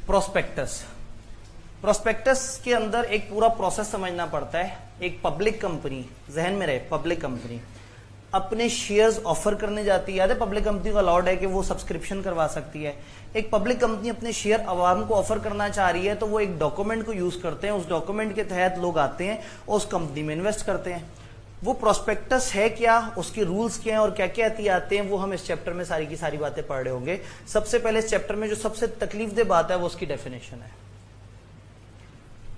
Prospectus. Prospectus के अंदर एक पूरा प्रोसेस समझना पड़ता है। एक पब्लिक कंपनी, जहन में रहे, पब्लिक कंपनी अपने शेयर्स ऑफर करने जाती है। याद है पब्लिक कंपनी को अलाउड है कि वो सब्सक्रिप्शन करवा सकती है। एक पब्लिक कंपनी अपने शेयर आवाम को ऑफर करना चाह रही है तो वो एक डॉक्यूमेंट को यूज करते हैं। उस डॉक्यूमेंट के तहत लोग आते हैं और उस कंपनी में इन्वेस्ट करते हैं। वो प्रोस्पेक्टस है क्या, उसके रूल्स क्या हैं और क्या क्या एहतियातें हैं, वो हम इस चैप्टर में सारी की सारी बातें पढ़ रहे होंगे। सबसे पहले इस चैप्टर में जो सबसे तकलीफदेह बात है वो उसकी डेफिनेशन है।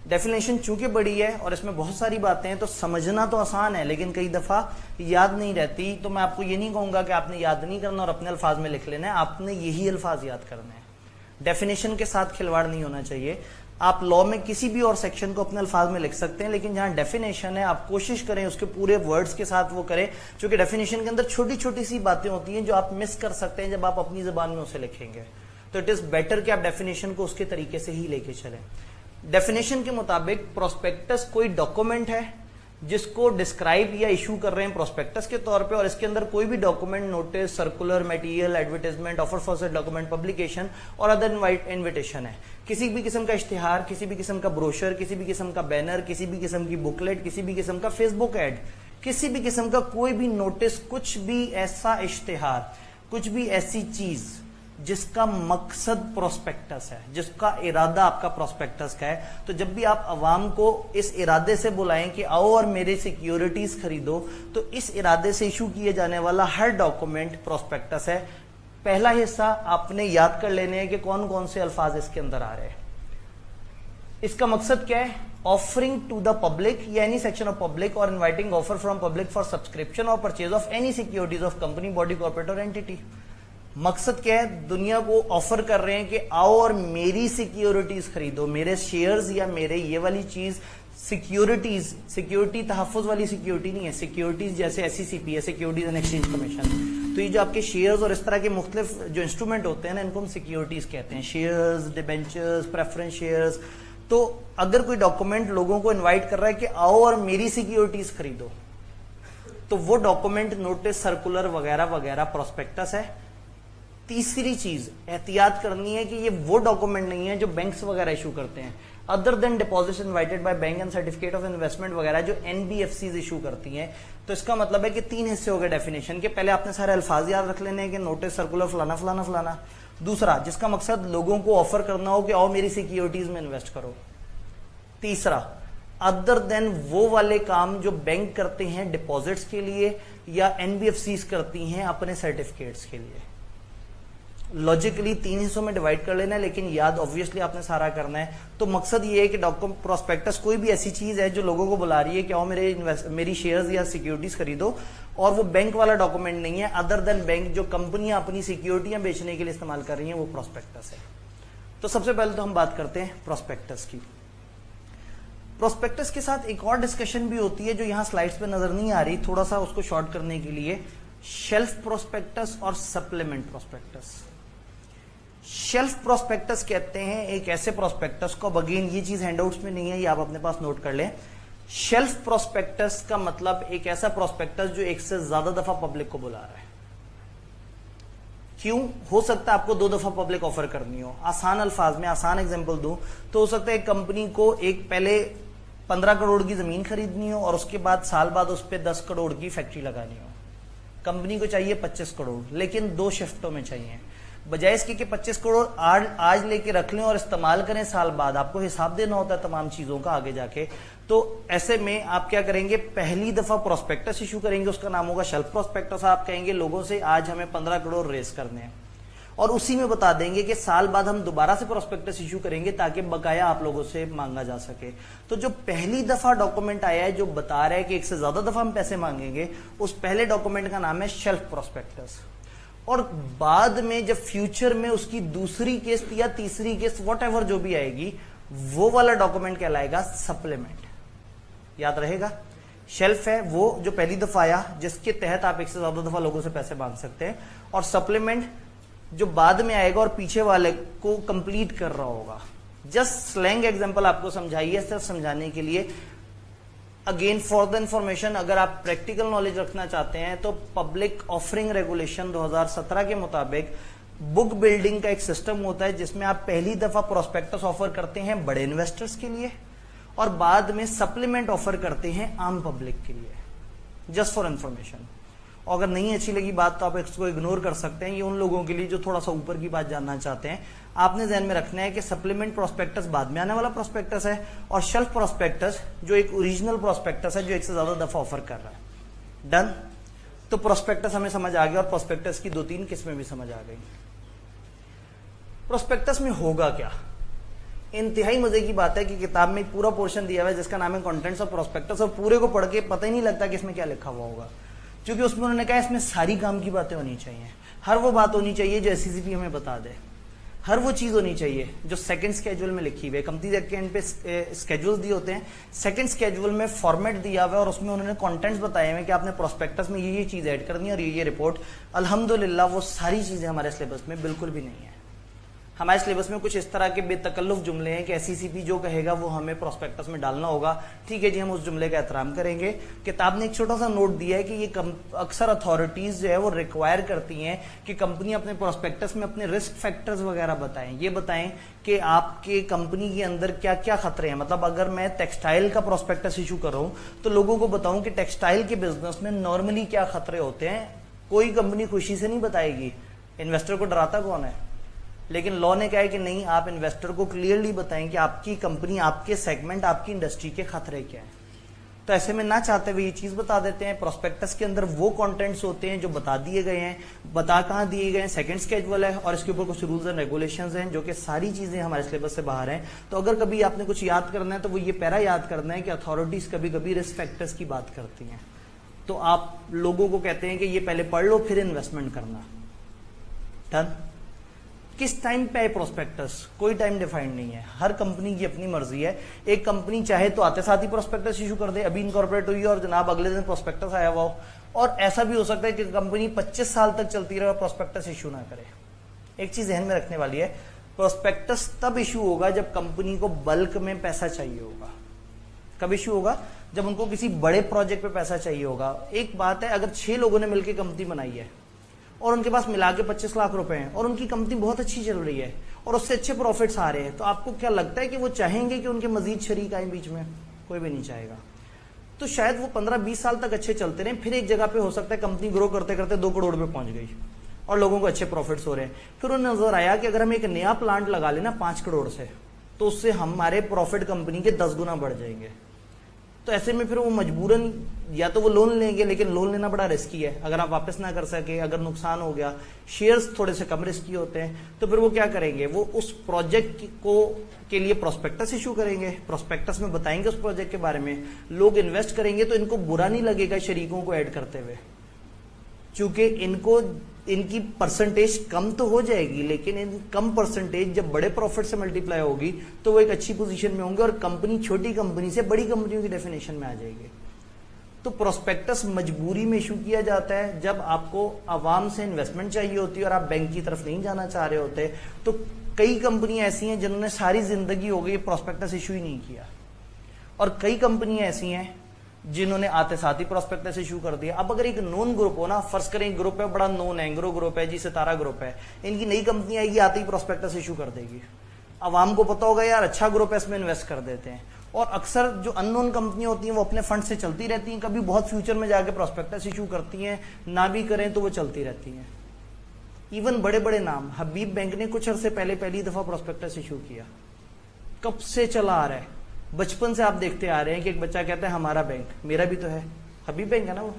डेफिनेशन चूंकि बड़ी है और इसमें बहुत सारी बातें हैं तो समझना तो आसान है लेकिन कई दफा याद नहीं रहती। तो मैं आपको ये नहीं कहूंगा कि आपने याद नहीं करना और अपने अल्फाज में लिख लेना है, आपने यही अल्फाज याद करने हैं। डेफिनेशन के साथ खिलवाड़ नहीं होना चाहिए। आप लॉ में किसी भी और सेक्शन को अपने अल्फाज में लिख सकते हैं लेकिन जहां डेफिनेशन है आप कोशिश करें उसके पूरे वर्ड्स के साथ वो करें, क्योंकि डेफिनेशन के अंदर छोटी छोटी सी बातें होती हैं जो आप मिस कर सकते हैं जब आप अपनी जुबान में उसे लिखेंगे। तो इट इज बेटर कि आप डेफिनेशन को उसके तरीके से ही लेके चलें। डेफिनेशन के मुताबिक प्रोस्पेक्टस कोई डॉक्यूमेंट है जिसको डिस्क्राइब या इशू कर रहे हैं प्रोस्पेक्टस के तौर पे, और इसके अंदर कोई भी document, notice, circular, material, advertisement, offer for sale document, publication और अदर इन्विटेशन है। किसी भी किस्म का इश्तिहार, किसी भी किस्म का ब्रोशर, किसी भी किस्म का बैनर, किसी भी किस्म की बुकलेट, किसी भी किस्म का फेसबुक एड, किसी भी किस्म का कोई भी नोटिस, कुछ भी ऐसा इश्तिहार, कुछ भी ऐसी चीज जिसका मकसद प्रोस्पेक्टस है, जिसका इरादा आपका प्रोस्पेक्टस का है। तो जब भी आप अवाम को इस इरादे से बुलाएं कि आओ और मेरे सिक्योरिटीज खरीदो, तो इस इरादे से इशू किए जाने वाला हर डॉक्यूमेंट प्रोस्पेक्टस है। पहला हिस्सा आपने याद कर लेने हैं कि कौन कौन से अल्फाज इसके अंदर आ रहे हैं। इसका मकसद क्या है? ऑफरिंग टू द पब्लिक या एनी सेक्शन ऑफ पब्लिक और inviting offer from public for subscription और purchase of any securities of company, body, corporate और एंटिटी। मकसद क्या है? दुनिया को ऑफर कर रहे हैं कि आओ और मेरी सिक्योरिटीज खरीदो, मेरे शेयर्स या मेरे ये वाली चीज सिक्योरिटीज। सिक्योरिटी तहफ्फुज वाली सिक्योरिटी नहीं है, सिक्योरिटीज जैसे SECP है, सिक्योरिटीज एंड एक्सचेंज कमीशन। तो ये जो आपके शेयर्स और इस तरह के मुख्तलिफ जो इंस्ट्रूमेंट होते हैं ना, इनको हम सिक्योरिटीज कहते हैं। Shares, debentures, preference shares. तो अगर कोई डॉक्यूमेंट लोगों को इन्वाइट कर रहा है कि आओ और मेरी सिक्योरिटीज खरीदो, तो वो डॉक्यूमेंट, नोटिस, सर्कुलर वगैरह वगैरह प्रोस्पेक्टस है। तीसरी चीज एहतियात करनी है कि ये वो डॉक्यूमेंट नहीं है जो बैंक्स वगैरह इशू करते हैं, other than deposits invited by bank and certificate of investment वगैरह जो NBFCs इशू करती हैं। तो इसका मतलब है कि 3 हिस्से हो गए डेफिनेशन के। पहले आपने सारे अल्फाज याद रख लेने हैं कि नोटिस, सर्कुलर, फलाना फलाना फलाना। दूसरा, जिसका मकसद लोगों को ऑफर करना हो कि आओ मेरी सिक्योरिटीज में इन्वेस्ट करो। तीसरा, अदर देन वो वाले काम जो बैंक करते हैं डिपॉजिट्स के लिए या NBFCs करती हैं अपने सर्टिफिकेट्स के लिए। लॉजिकली 3 हिस्सों में डिवाइड कर लेना है लेकिन याद ऑब्वियसली आपने सारा करना है। तो मकसद ये है कि डॉक्यूमेंट प्रोस्पेक्टस कोई भी ऐसी चीज है जो लोगों को बुला रही है कि आओ मेरी शेयर्स या सिक्योरिटीज खरीदो, और वो बैंक वाला डॉक्यूमेंट नहीं है, अदर देन बैंक जो कंपनियां अपनी सिक्योरिटियां बेचने के लिए इस्तेमाल कर रही हैं, वो प्रोस्पेक्टस है। तो सबसे पहले तो हम बात करते हैं प्रोस्पेक्टस की। प्रोस्पेक्टस के साथ एक और डिस्कशन भी होती है जो यहां स्लाइड्स पे नजर नहीं आ रही, थोड़ा सा उसको शॉर्ट करने के लिए। शेल्फ प्रोस्पेक्टस और सप्लीमेंट प्रोस्पेक्टस। शेल्फ प्रोस्पेक्टस कहते हैं एक ऐसे प्रोस्पेक्टस को, अगेन ये चीज हैंडआउट्स में नहीं है, ये आप अपने पास नोट कर लें। शेल्फ प्रोस्पेक्टस का मतलब एक ऐसा प्रोस्पेक्टस जो एक से ज्यादा दफा पब्लिक को बुला रहा है। क्यों? हो सकता है आपको 2 दफा पब्लिक ऑफर करनी हो। आसान अल्फाज में आसान एग्जांपल दूं तो हो सकता है एक कंपनी को एक पहले 15 करोड़ की जमीन खरीदनी हो और उसके बाद साल बाद उस पर 10 करोड़ की फैक्ट्री लगानी हो। कंपनी को चाहिए 25 करोड़ लेकिन 2 शिफ्टों में चाहिए। बजाय इसके कि 25 करोड़ आज लेके रख लें और इस्तेमाल करें, साल बाद आपको हिसाब देना होता है तमाम चीजों का आगे जाके। तो ऐसे में आप क्या करेंगे? पहली दफा प्रोस्पेक्टस इशू करेंगे, उसका नाम होगा शेल्फ प्रोस्पेक्टस। आप कहेंगे लोगों से आज हमें 15 करोड़ रेस करने हैं, और उसी में बता देंगे कि साल बाद हम दोबारा से प्रोस्पेक्टस इशू करेंगे ताकि बकाया आप लोगों से मांगा जा सके। तो जो पहली दफा डॉक्यूमेंट आया है जो बता रहा है कि एक से ज्यादा दफा हम पैसे मांगेंगे, उस पहले डॉक्यूमेंट का नाम है शेल्फ प्रोस्पेक्टस। और बाद में जब फ्यूचर में उसकी दूसरी किस्त या तीसरी किस्त वॉट जो भी आएगी, वो वाला डॉक्यूमेंट कहलाएगा सप्लीमेंट। याद रहेगा, शेल्फ है वो जो पहली दफा आया जिसके तहत आप एक से ज्यादा दफा लोगों से पैसे मांग सकते हैं, और सप्लीमेंट जो बाद में आएगा और पीछे वाले को कंप्लीट कर रहा होगा। जस्ट स्लैंग एग्जांपल आपको समझाइए सिर्फ समझाने के लिए। अगेन फॉर द इंफॉर्मेशन, अगर आप प्रैक्टिकल नॉलेज रखना चाहते हैं तो पब्लिक ऑफरिंग रेगुलेशन 2017 के मुताबिक बुक बिल्डिंग का एक सिस्टम होता है जिसमें आप पहली दफा प्रोस्पेक्टस ऑफर करते हैं बड़े इन्वेस्टर्स के लिए और बाद में सप्लीमेंट ऑफर करते हैं आम पब्लिक के लिए, जस्ट फॉर इंफॉर्मेशन। और अगर नहीं अच्छी लगी बात तो आप इसको इग्नोर कर सकते हैं। ये उन लोगों के लिए जो थोड़ा सा ऊपर की बात जानना चाहते हैं। आपने ध्यान में रखना है कि सप्लीमेंट प्रोस्पेक्टस बाद में आने वाला प्रोस्पेक्टस है और शेल्फ प्रोस्पेक्टस जो एक ओरिजिनल प्रोस्पेक्टस है जो एक से ज्यादा दफा ऑफर कर रहा है। डन। तो प्रोस्पेक्टस हमें समझ आ गया और प्रोस्पेक्टस की 2-3 किस्में भी समझ आ गई। प्रोस्पेक्टस में होगा क्या? इंतहाई मजे की बात है कि किताब में एक पूरा पोर्शन दिया हुआ है जिसका नाम है कंटेंट्स ऑफ प्रोस्पेक्टस और पूरे को पढ़ के पता ही नहीं लगता कि इसमें क्या लिखा हुआ होगा, क्योंकि उसमें उन्होंने कहा इसमें सारी काम की बातें होनी चाहिए। हर वो बात होनी चाहिए जो एससीसीपी हमें बता दे, हर वो चीज होनी चाहिए जो सेकंड स्केड्यूल में लिखी हुई है। कंपनी एक्ट के एंड पे स्केड्यूल्स दिए होते हैं, सेकंड स्केड्यूल में फॉर्मेट दिया हुआ है और उसमें उन्होंने कंटेंट्स बताए हुए कि आपने प्रोस्पेक्टस में ये चीज ऐड करनी है और ये रिपोर्ट। अल्हम्दुलिल्लाह वो सारी चीजें हमारे सिलेबस में बिल्कुल भी नहीं है। हमारे सिलेबस में कुछ इस तरह के बेतकल्लुफ जुमले हैं कि एससीसीपी जो कहेगा वो हमें प्रोस्पेक्टस में डालना होगा। ठीक है जी, हम उस जुमले का एहतराम करेंगे। किताब ने एक छोटा सा नोट दिया है कि ये अक्सर अथॉरिटीज जो है वो रिक्वायर करती हैं कि कंपनी अपने प्रोस्पेक्टस में अपने रिस्क फैक्टर्स वगैरह बताएं। ये बताएं कि आपके कंपनी के अंदर क्या क्या खतरे हैं। मतलब अगर मैं टेक्सटाइल का प्रोस्पेक्टस इशू कर रहा हूं तो लोगों को बताऊं कि टेक्सटाइल के बिजनेस में नॉर्मली क्या खतरे होते हैं। कोई कंपनी खुशी से नहीं बताएगी, इन्वेस्टर को डराता कौन है। लेकिन लॉ ने कहा है कि नहीं, आप इन्वेस्टर को क्लियरली बताएं कि आपकी कंपनी, आपके सेगमेंट, आपकी इंडस्ट्री के खतरे क्या हैं। तो ऐसे में ना चाहते हुए ये चीज बता देते हैं। प्रोस्पेक्टस के अंदर वो कंटेंट्स होते हैं जो बता दिए गए हैं। बता कहाँ दिए गए हैं? सेकंड स्केड्यूल है और इसके ऊपर कुछ रूल्स एंड रेगुलेशंस हैं जो कि सारी चीजें हमारे सिलेबस से बाहर हैं। तो अगर कभी आपने कुछ याद करना है तो वो ये पैरा याद करना है कि अथॉरिटीज कभी कभी रिस्क फैक्टर्स की बात करती हैं। तो आप लोगों को कहते हैं कि ये पहले पढ़ लो फिर इन्वेस्टमेंट करना। डन। किस टाइम पे है प्रोस्पेक्टस? कोई टाइम डिफाइंड नहीं है, हर कंपनी की अपनी मर्जी है। एक कंपनी चाहे तो आते साथ ही प्रोस्पेक्टस इशू कर दे, अभी इनकॉर्पोरेट हुई और जनाब अगले दिन प्रोस्पेक्टस आया हुआ हो। और ऐसा भी हो सकता है कि कंपनी 25 साल तक चलती रहे और प्रोस्पेक्टस इशू ना करे। एक चीज ध्यान में रखने वाली है, प्रोस्पेक्टस तब इशू होगा जब कंपनी को बल्क में पैसा चाहिए होगा। कब इशू होगा? जब उनको किसी बड़े प्रोजेक्ट पे पैसा चाहिए होगा। एक बात है, अगर 6 लोगों ने मिलकर कंपनी बनाई है और उनके पास मिला के 25 लाख रुपए हैं और उनकी कंपनी बहुत अच्छी चल रही है और उससे अच्छे प्रॉफिट्स आ रहे हैं, तो आपको क्या लगता है कि वो चाहेंगे कि उनके मजीद शरीक आए बीच में? कोई भी नहीं चाहेगा। तो शायद वो 15-20 साल तक अच्छे चलते रहे, फिर एक जगह पे हो सकता है कंपनी ग्रो करते करते 2 करोड़ पे पहुंच गई और लोगों को अच्छे प्रॉफिट्स हो रहे हैं। फिर उन्हें नजर आया कि अगर हम एक नया प्लांट लगा लेना 5 करोड़ से तो उससे हमारे प्रॉफिट कंपनी के 10 गुना बढ़ जाएंगे। तो ऐसे में फिर वो मजबूरन या तो वो लोन लेंगे, लेकिन लोन लेना बड़ा रिस्की है। अगर आप वापस ना कर सके, अगर नुकसान हो गया, शेयर्स थोड़े से कम रिस्की होते हैं, तो फिर वो क्या करेंगे? वो उस प्रोजेक्ट को के लिए प्रोस्पेक्टस इशू करेंगे। प्रोस्पेक्टस में बताएंगे उस प्रोजेक्ट के बारे में, लोग इन्वेस्ट करेंगे तो इनको बुरा नहीं लगेगा शरीकों को ऐड करते हुए, क्योंकि इनको इनकी परसेंटेज कम तो हो जाएगी, लेकिन इन कम परसेंटेज जब बड़े प्रॉफिट से मल्टीप्लाई होगी तो वो एक अच्छी पोजीशन में होंगे और कंपनी छोटी कंपनी से बड़ी कंपनियों की डेफिनेशन में आ जाएगी। तो प्रोस्पेक्टस मजबूरी में इशू किया जाता है जब आपको आवाम से इन्वेस्टमेंट चाहिए होती है और आप बैंक की तरफ नहीं जाना चाह रहे होते। तो कई कंपनियां ऐसी हैं जिन्होंने सारी जिंदगी हो गई प्रोस्पेक्टस इशू ही नहीं किया, और कई कंपनियां ऐसी हैं जिन्होंने आते साथ ही प्रोस्पेक्टस इशू कर दिया। अब अगर एक नोन ग्रुप हो ना, फर्ज करें ग्रुप है बड़ा नोन है, एंग्रो ग्रुप है जी, सितारा ग्रुप है, इनकी नई कंपनी आएगी आते ही प्रोस्पेक्टस इशू कर देगी। आवाम को पता होगा यार अच्छा ग्रुप है, इसमें इन्वेस्ट कर देते हैं। और अक्सर जो अननोन कंपनियां होती हैं वो अपने फंड से चलती रहती हैं, कभी बहुत फ्यूचर में जाके प्रोस्पेक्टस इशू करती हैं, ना भी करें तो वो चलती रहती हैं। इवन बड़े बड़े नाम, हबीब बैंक ने कुछ अरसे पहले पहली दफा प्रोस्पेक्टस इशू किया। कब से चला आ रहा है, बचपन से आप देखते आ रहे हैं कि एक बच्चा कहता है हमारा बैंक, मेरा भी तो है, हबीब बैंक है ना वो।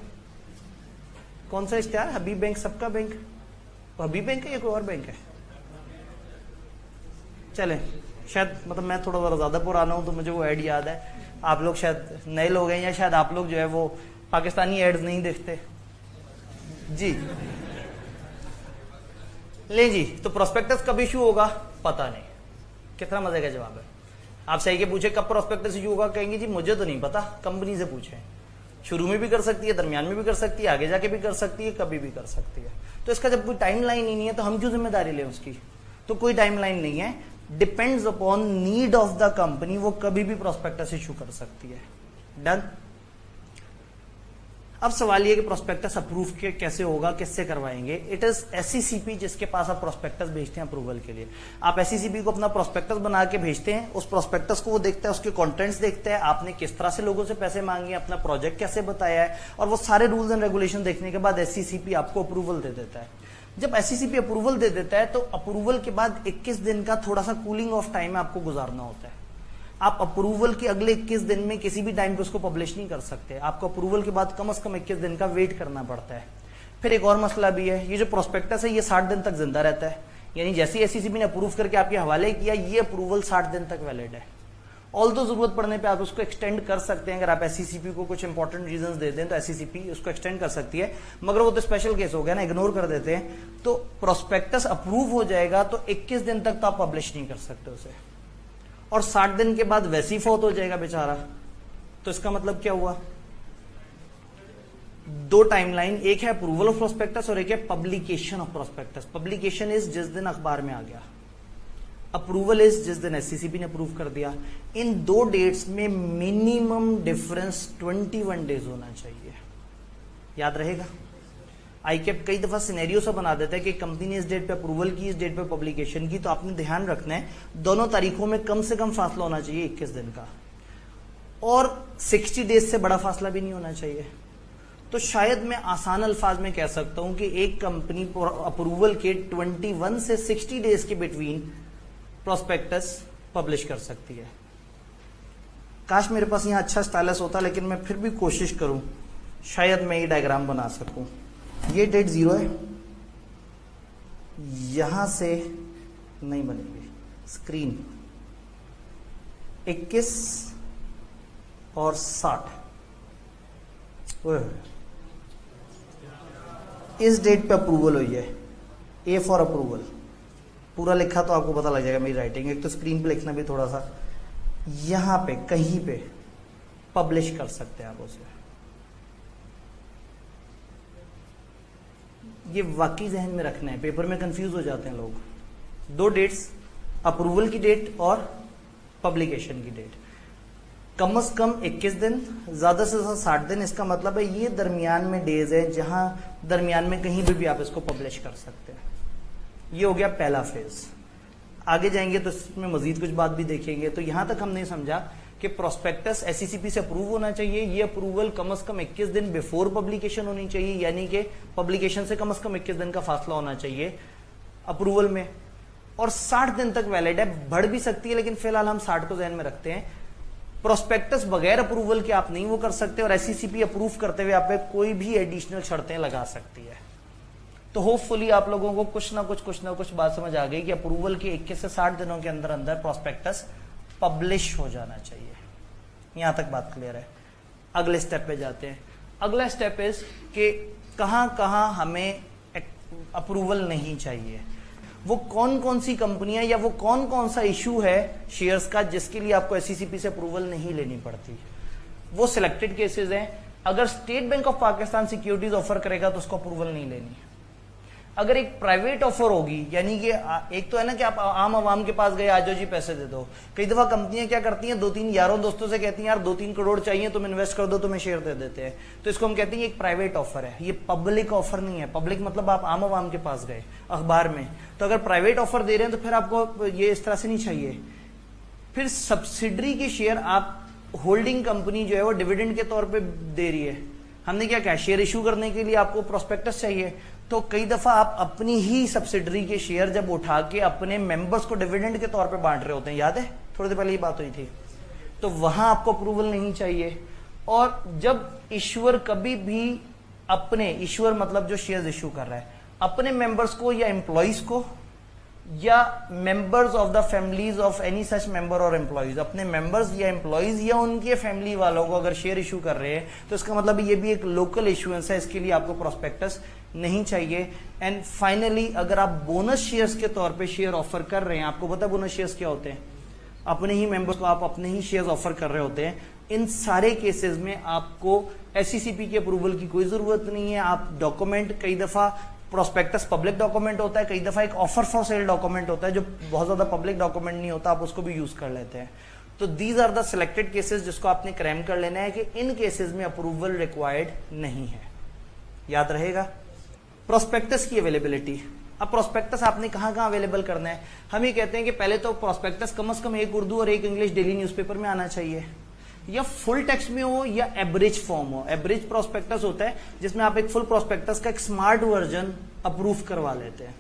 कौन सा इश्तेहार? हबीब बैंक, सबका बैंक। वो हबीब बैंक है या कोई और बैंक है? चले, शायद मतलब मैं थोड़ा ज़रा ज़्यादा पुराना हूं तो मुझे वो ऐड याद है, आप लोग शायद नए लोग हैं या शायद आप लोग जो है वो पाकिस्तानी एड्स नहीं देखते जी। ले जी, तो प्रोस्पेक्टस कब इशू होगा पता नहीं। कितना मजे का जवाब है। आप सही के पूछे कब प्रोस्पेक्टस इशू होगा, कहेंगे जी मुझे तो नहीं पता, कंपनी से पूछे। शुरू में भी कर सकती है, दरमियान में भी कर सकती है, आगे जाके भी कर सकती है, कभी भी कर सकती है। तो इसका जब कोई टाइम लाइन ही नहीं है तो हम क्यों जिम्मेदारी लें उसकी? तो कोई टाइम लाइन नहीं है, depends upon need of the company, वो कभी भी प्रोस्पेक्टस इशू कर सकती है। डन। अब सवाल ये कि प्रोस्पेक्टस अप्रूव कैसे होगा, किससे करवाएंगे। इट इज एससीसीपी जिसके पास आप प्रोस्पेक्टस भेजते हैं अप्रूवल के लिए। आप एससीसीपी को अपना प्रोस्पेक्टस बना के भेजते हैं, उस प्रोस्पेक्टस को वो देखता है, उसके कंटेंट्स देखता है, आपने किस तरह से लोगों से पैसे मांगे, अपना प्रोजेक्ट कैसे बताया है, और वो सारे रूल्स एंड रेगुलेशन देखने के बाद एससीसीपी आपको अप्रूवल दे देता है। जब एससीसीपी अप्रूवल दे देता है तो अप्रूवल के बाद 21 दिन का थोड़ा सा कूलिंग ऑफ टाइम आपको गुजारना होता है। आप अप्रूवल के अगले 21 दिन में किसी भी टाइम पे उसको पब्लिश नहीं कर सकते, आपको अप्रूवल के बाद कम से कम 21 दिन का वेट करना पड़ता है। फिर एक और मसला भी है, ये जो प्रोस्पेक्टस है ये 60 दिन तक जिंदा रहता है, यानी जैसे ही एससीसीपी ने अप्रूव करके आपके हवाले किया, ये अप्रूवल 60 दिन तक वैलिड है। ऑल तो जरूरत पड़ने पे आप उसको एक्सटेंड कर सकते हैं, अगर आप एससीसीपी को कुछ इंपॉर्टेंट रीजंस दे दें तो एससीसीपी उसको एक्सटेंड कर सकती है, मगर वो तो स्पेशल केस हो गया ना, इग्नोर कर देते हैं। तो प्रोस्पेक्टस अप्रूव हो जाएगा तो 21 दिन तक तो आप पब्लिश नहीं कर सकते उसे, और 60 दिन के बाद वैसी फौत हो जाएगा बेचारा। तो इसका मतलब क्या हुआ, दो टाइमलाइन, एक है अप्रूवल ऑफ प्रोस्पेक्टस और एक है publication of prospectus. Publication is जिस दिन अखबार में आ गया, अप्रूवल इज जिस दिन एससीसीपी ने अप्रूव कर दिया। इन दो डेट्स में मिनिमम डिफरेंस 21 डेज होना चाहिए, याद रहेगा। आईकेप कई दफा सिनेरियो सा बना देता है कि कंपनी ने इस डेट पे अप्रूवल की, इस डेट पे पब्लिकेशन की, तो आपने ध्यान रखना है दोनों तारीखों में कम से कम फासला होना चाहिए 21 दिन का, और 60 डेज से बड़ा फासला भी नहीं होना चाहिए। तो शायद मैं आसान अल्फाज में कह सकता हूं कि एक कंपनी अप्रूवल के 21 से 60 डेज के बिटवीन प्रोस्पेक्टस पब्लिश कर सकती है। काश मेरे पास यहां अच्छा स्टाइलस होता, लेकिन मैं फिर भी कोशिश करूं, शायद मैं ये डायग्राम बना सकूं। ये डेट 0 है, यहां से नहीं बनेगी स्क्रीन, 21 और 60, इस डेट पे अप्रूवल हुई है, ए फॉर अप्रूवल। पूरा लिखा तो आपको पता लग जाएगा मेरी राइटिंग, एक तो स्क्रीन पे लिखना भी थोड़ा सा, यहां पे कहीं पे पब्लिश कर सकते हैं आप उसे। ये वाकई जहन में रखना है, पेपर में कंफ्यूज हो जाते हैं लोग। दो डेट्स, अप्रूवल की डेट और पब्लिकेशन की डेट, कम से कम 21 दिन, ज्यादा से ज्यादा 60 दिन। इसका मतलब है ये दरमियान में डेज है जहां दरमियान में कहीं भी आप इसको पब्लिश कर सकते हैं। ये हो गया पहला फेज। आगे जाएंगे तो इसमें मजीद कुछ बात भी देखेंगे। तो यहां तक हमने समझा कि प्रोस्पेक्टस एससीसीपी से अप्रूव होना चाहिए, ये अप्रूवल कम से कम 21 दिन बिफोर पब्लिकेशन होनी चाहिए, यानी कि पब्लिकेशन से कम 21 दिन का फासला होना चाहिए अप्रूवल में, और 60 दिन तक वैलिड है। बढ़ भी सकती है लेकिन फिलहाल हम 60 को ध्यान में रखते हैं। प्रोस्पेक्टस बगैर अप्रूवल के आप नहीं वो कर सकते, और एससीसीपी अप्रूव करते हुए आप पे कोई भी एडिशनल शर्तें लगा सकती है। तो होपफुली आप लोगों को कुछ ना कुछ बात समझ आ गई कि अप्रूवल के 21 से 60 दिनों के अंदर अंदर प्रोस्पेक्टस पब्लिश हो जाना चाहिए। यहां तक बात क्लियर है। अगले स्टेप पे जाते हैं। अगला स्टेप इज कि कहां कहां हमें अप्रूवल नहीं चाहिए, वो कौन कौन सी कंपनियां या वो कौन कौन सा इशू है शेयर्स का जिसके लिए आपको एससीसीपी से अप्रूवल नहीं लेनी पड़ती। वो सिलेक्टेड केसेस हैं। अगर state bank of Pakistan securities offer करेगा तो उसको अप्रूवल नहीं लेनी। अगर एक प्राइवेट ऑफर होगी, यानी कि एक तो है ना कि आप आम आवाम के पास गए, आज जी पैसे दे दो। कई दफा कंपनियां क्या करती हैं, 2-3 यारों दोस्तों से कहती हैं यार 2-3 करोड़ चाहिए, तुम इन्वेस्ट कर दो, तुम्हें शेयर दे देते हैं। तो इसको हम कहते हैं एक प्राइवेट ऑफर है, ये पब्लिक ऑफर नहीं है। पब्लिक मतलब आप आम आवाम के पास गए अखबार में। तो अगर प्राइवेट ऑफर दे रहे हैं तो फिर आपको ये इस तरह से नहीं चाहिए। फिर सब्सिडरी के शेयर आप होल्डिंग कंपनी जो है वो डिविडेंड के तौर पर दे रही है, हमने क्या कहा, शेयर इशू करने के लिए आपको प्रोस्पेक्टस चाहिए। तो कई दफा आप अपनी ही सब्सिडरी के शेयर जब उठा के अपने मेंबर्स को डिविडेंड के तौर पे बांट रहे होते हैं, याद है थोड़ी देर पहले ये बात हुई थी, तो वहां आपको अप्रूवल नहीं चाहिए। और जब इश्यूअर कभी भी अपने, इश्यूअर मतलब जो शेयर्स इशू कर रहा है, अपने मेंबर्स को या एम्प्लॉइज को या members of the families of any such member और एम्प्लॉइज, अपने मेंबर्स या एम्प्लॉइज या उनके फैमिली वालों को अगर शेयर इशू कर रहे हैं तो इसका मतलब ये भी एक लोकल इशूएंस है, इसके लिए आपको प्रोस्पेक्टस नहीं चाहिए। एंड फाइनली अगर आप बोनस शेयर्स के तौर पे शेयर ऑफर कर रहे हैं, आपको पता है बोनस शेयर्स क्या होते हैं, अपने ही मेंबर्स को आप अपने ही शेयर्स ऑफर कर रहे होते हैं। इन सारे केसेस में आपको एससीसीपी के अप्रूवल की कोई जरूरत नहीं है। आप डॉक्यूमेंट, कई दफा प्रोस्पेक्टस पब्लिक डॉक्यूमेंट होता है, कई दफा एक ऑफर फॉर सेल डॉक्यूमेंट होता है जो बहुत ज्यादा पब्लिक डॉक्यूमेंट नहीं होता, आप उसको भी यूज कर लेते हैं। तो these are the selected cases जिसको आपने क्रैम कर लेना है कि इन केसेस में अप्रूवल रिक्वायर्ड नहीं है, याद रहेगा। प्रोस्पेक्टस की अवेलेबिलिटी, अब प्रोस्पेक्टस आपने कहां कहां अवेलेबल करना है। हम ये कहते हैं कि पहले तो प्रोस्पेक्टस कम से कम एक उर्दू और एक इंग्लिश डेली न्यूज़पेपर में आना चाहिए, या फुल टेक्स्ट में हो या एब्रिज फॉर्म हो। एब्रिज प्रोस्पेक्टस होता है जिसमें आप एक फुल प्रोस्पेक्टस का एक स्मार्ट वर्जन अप्रूव करवा लेते हैं।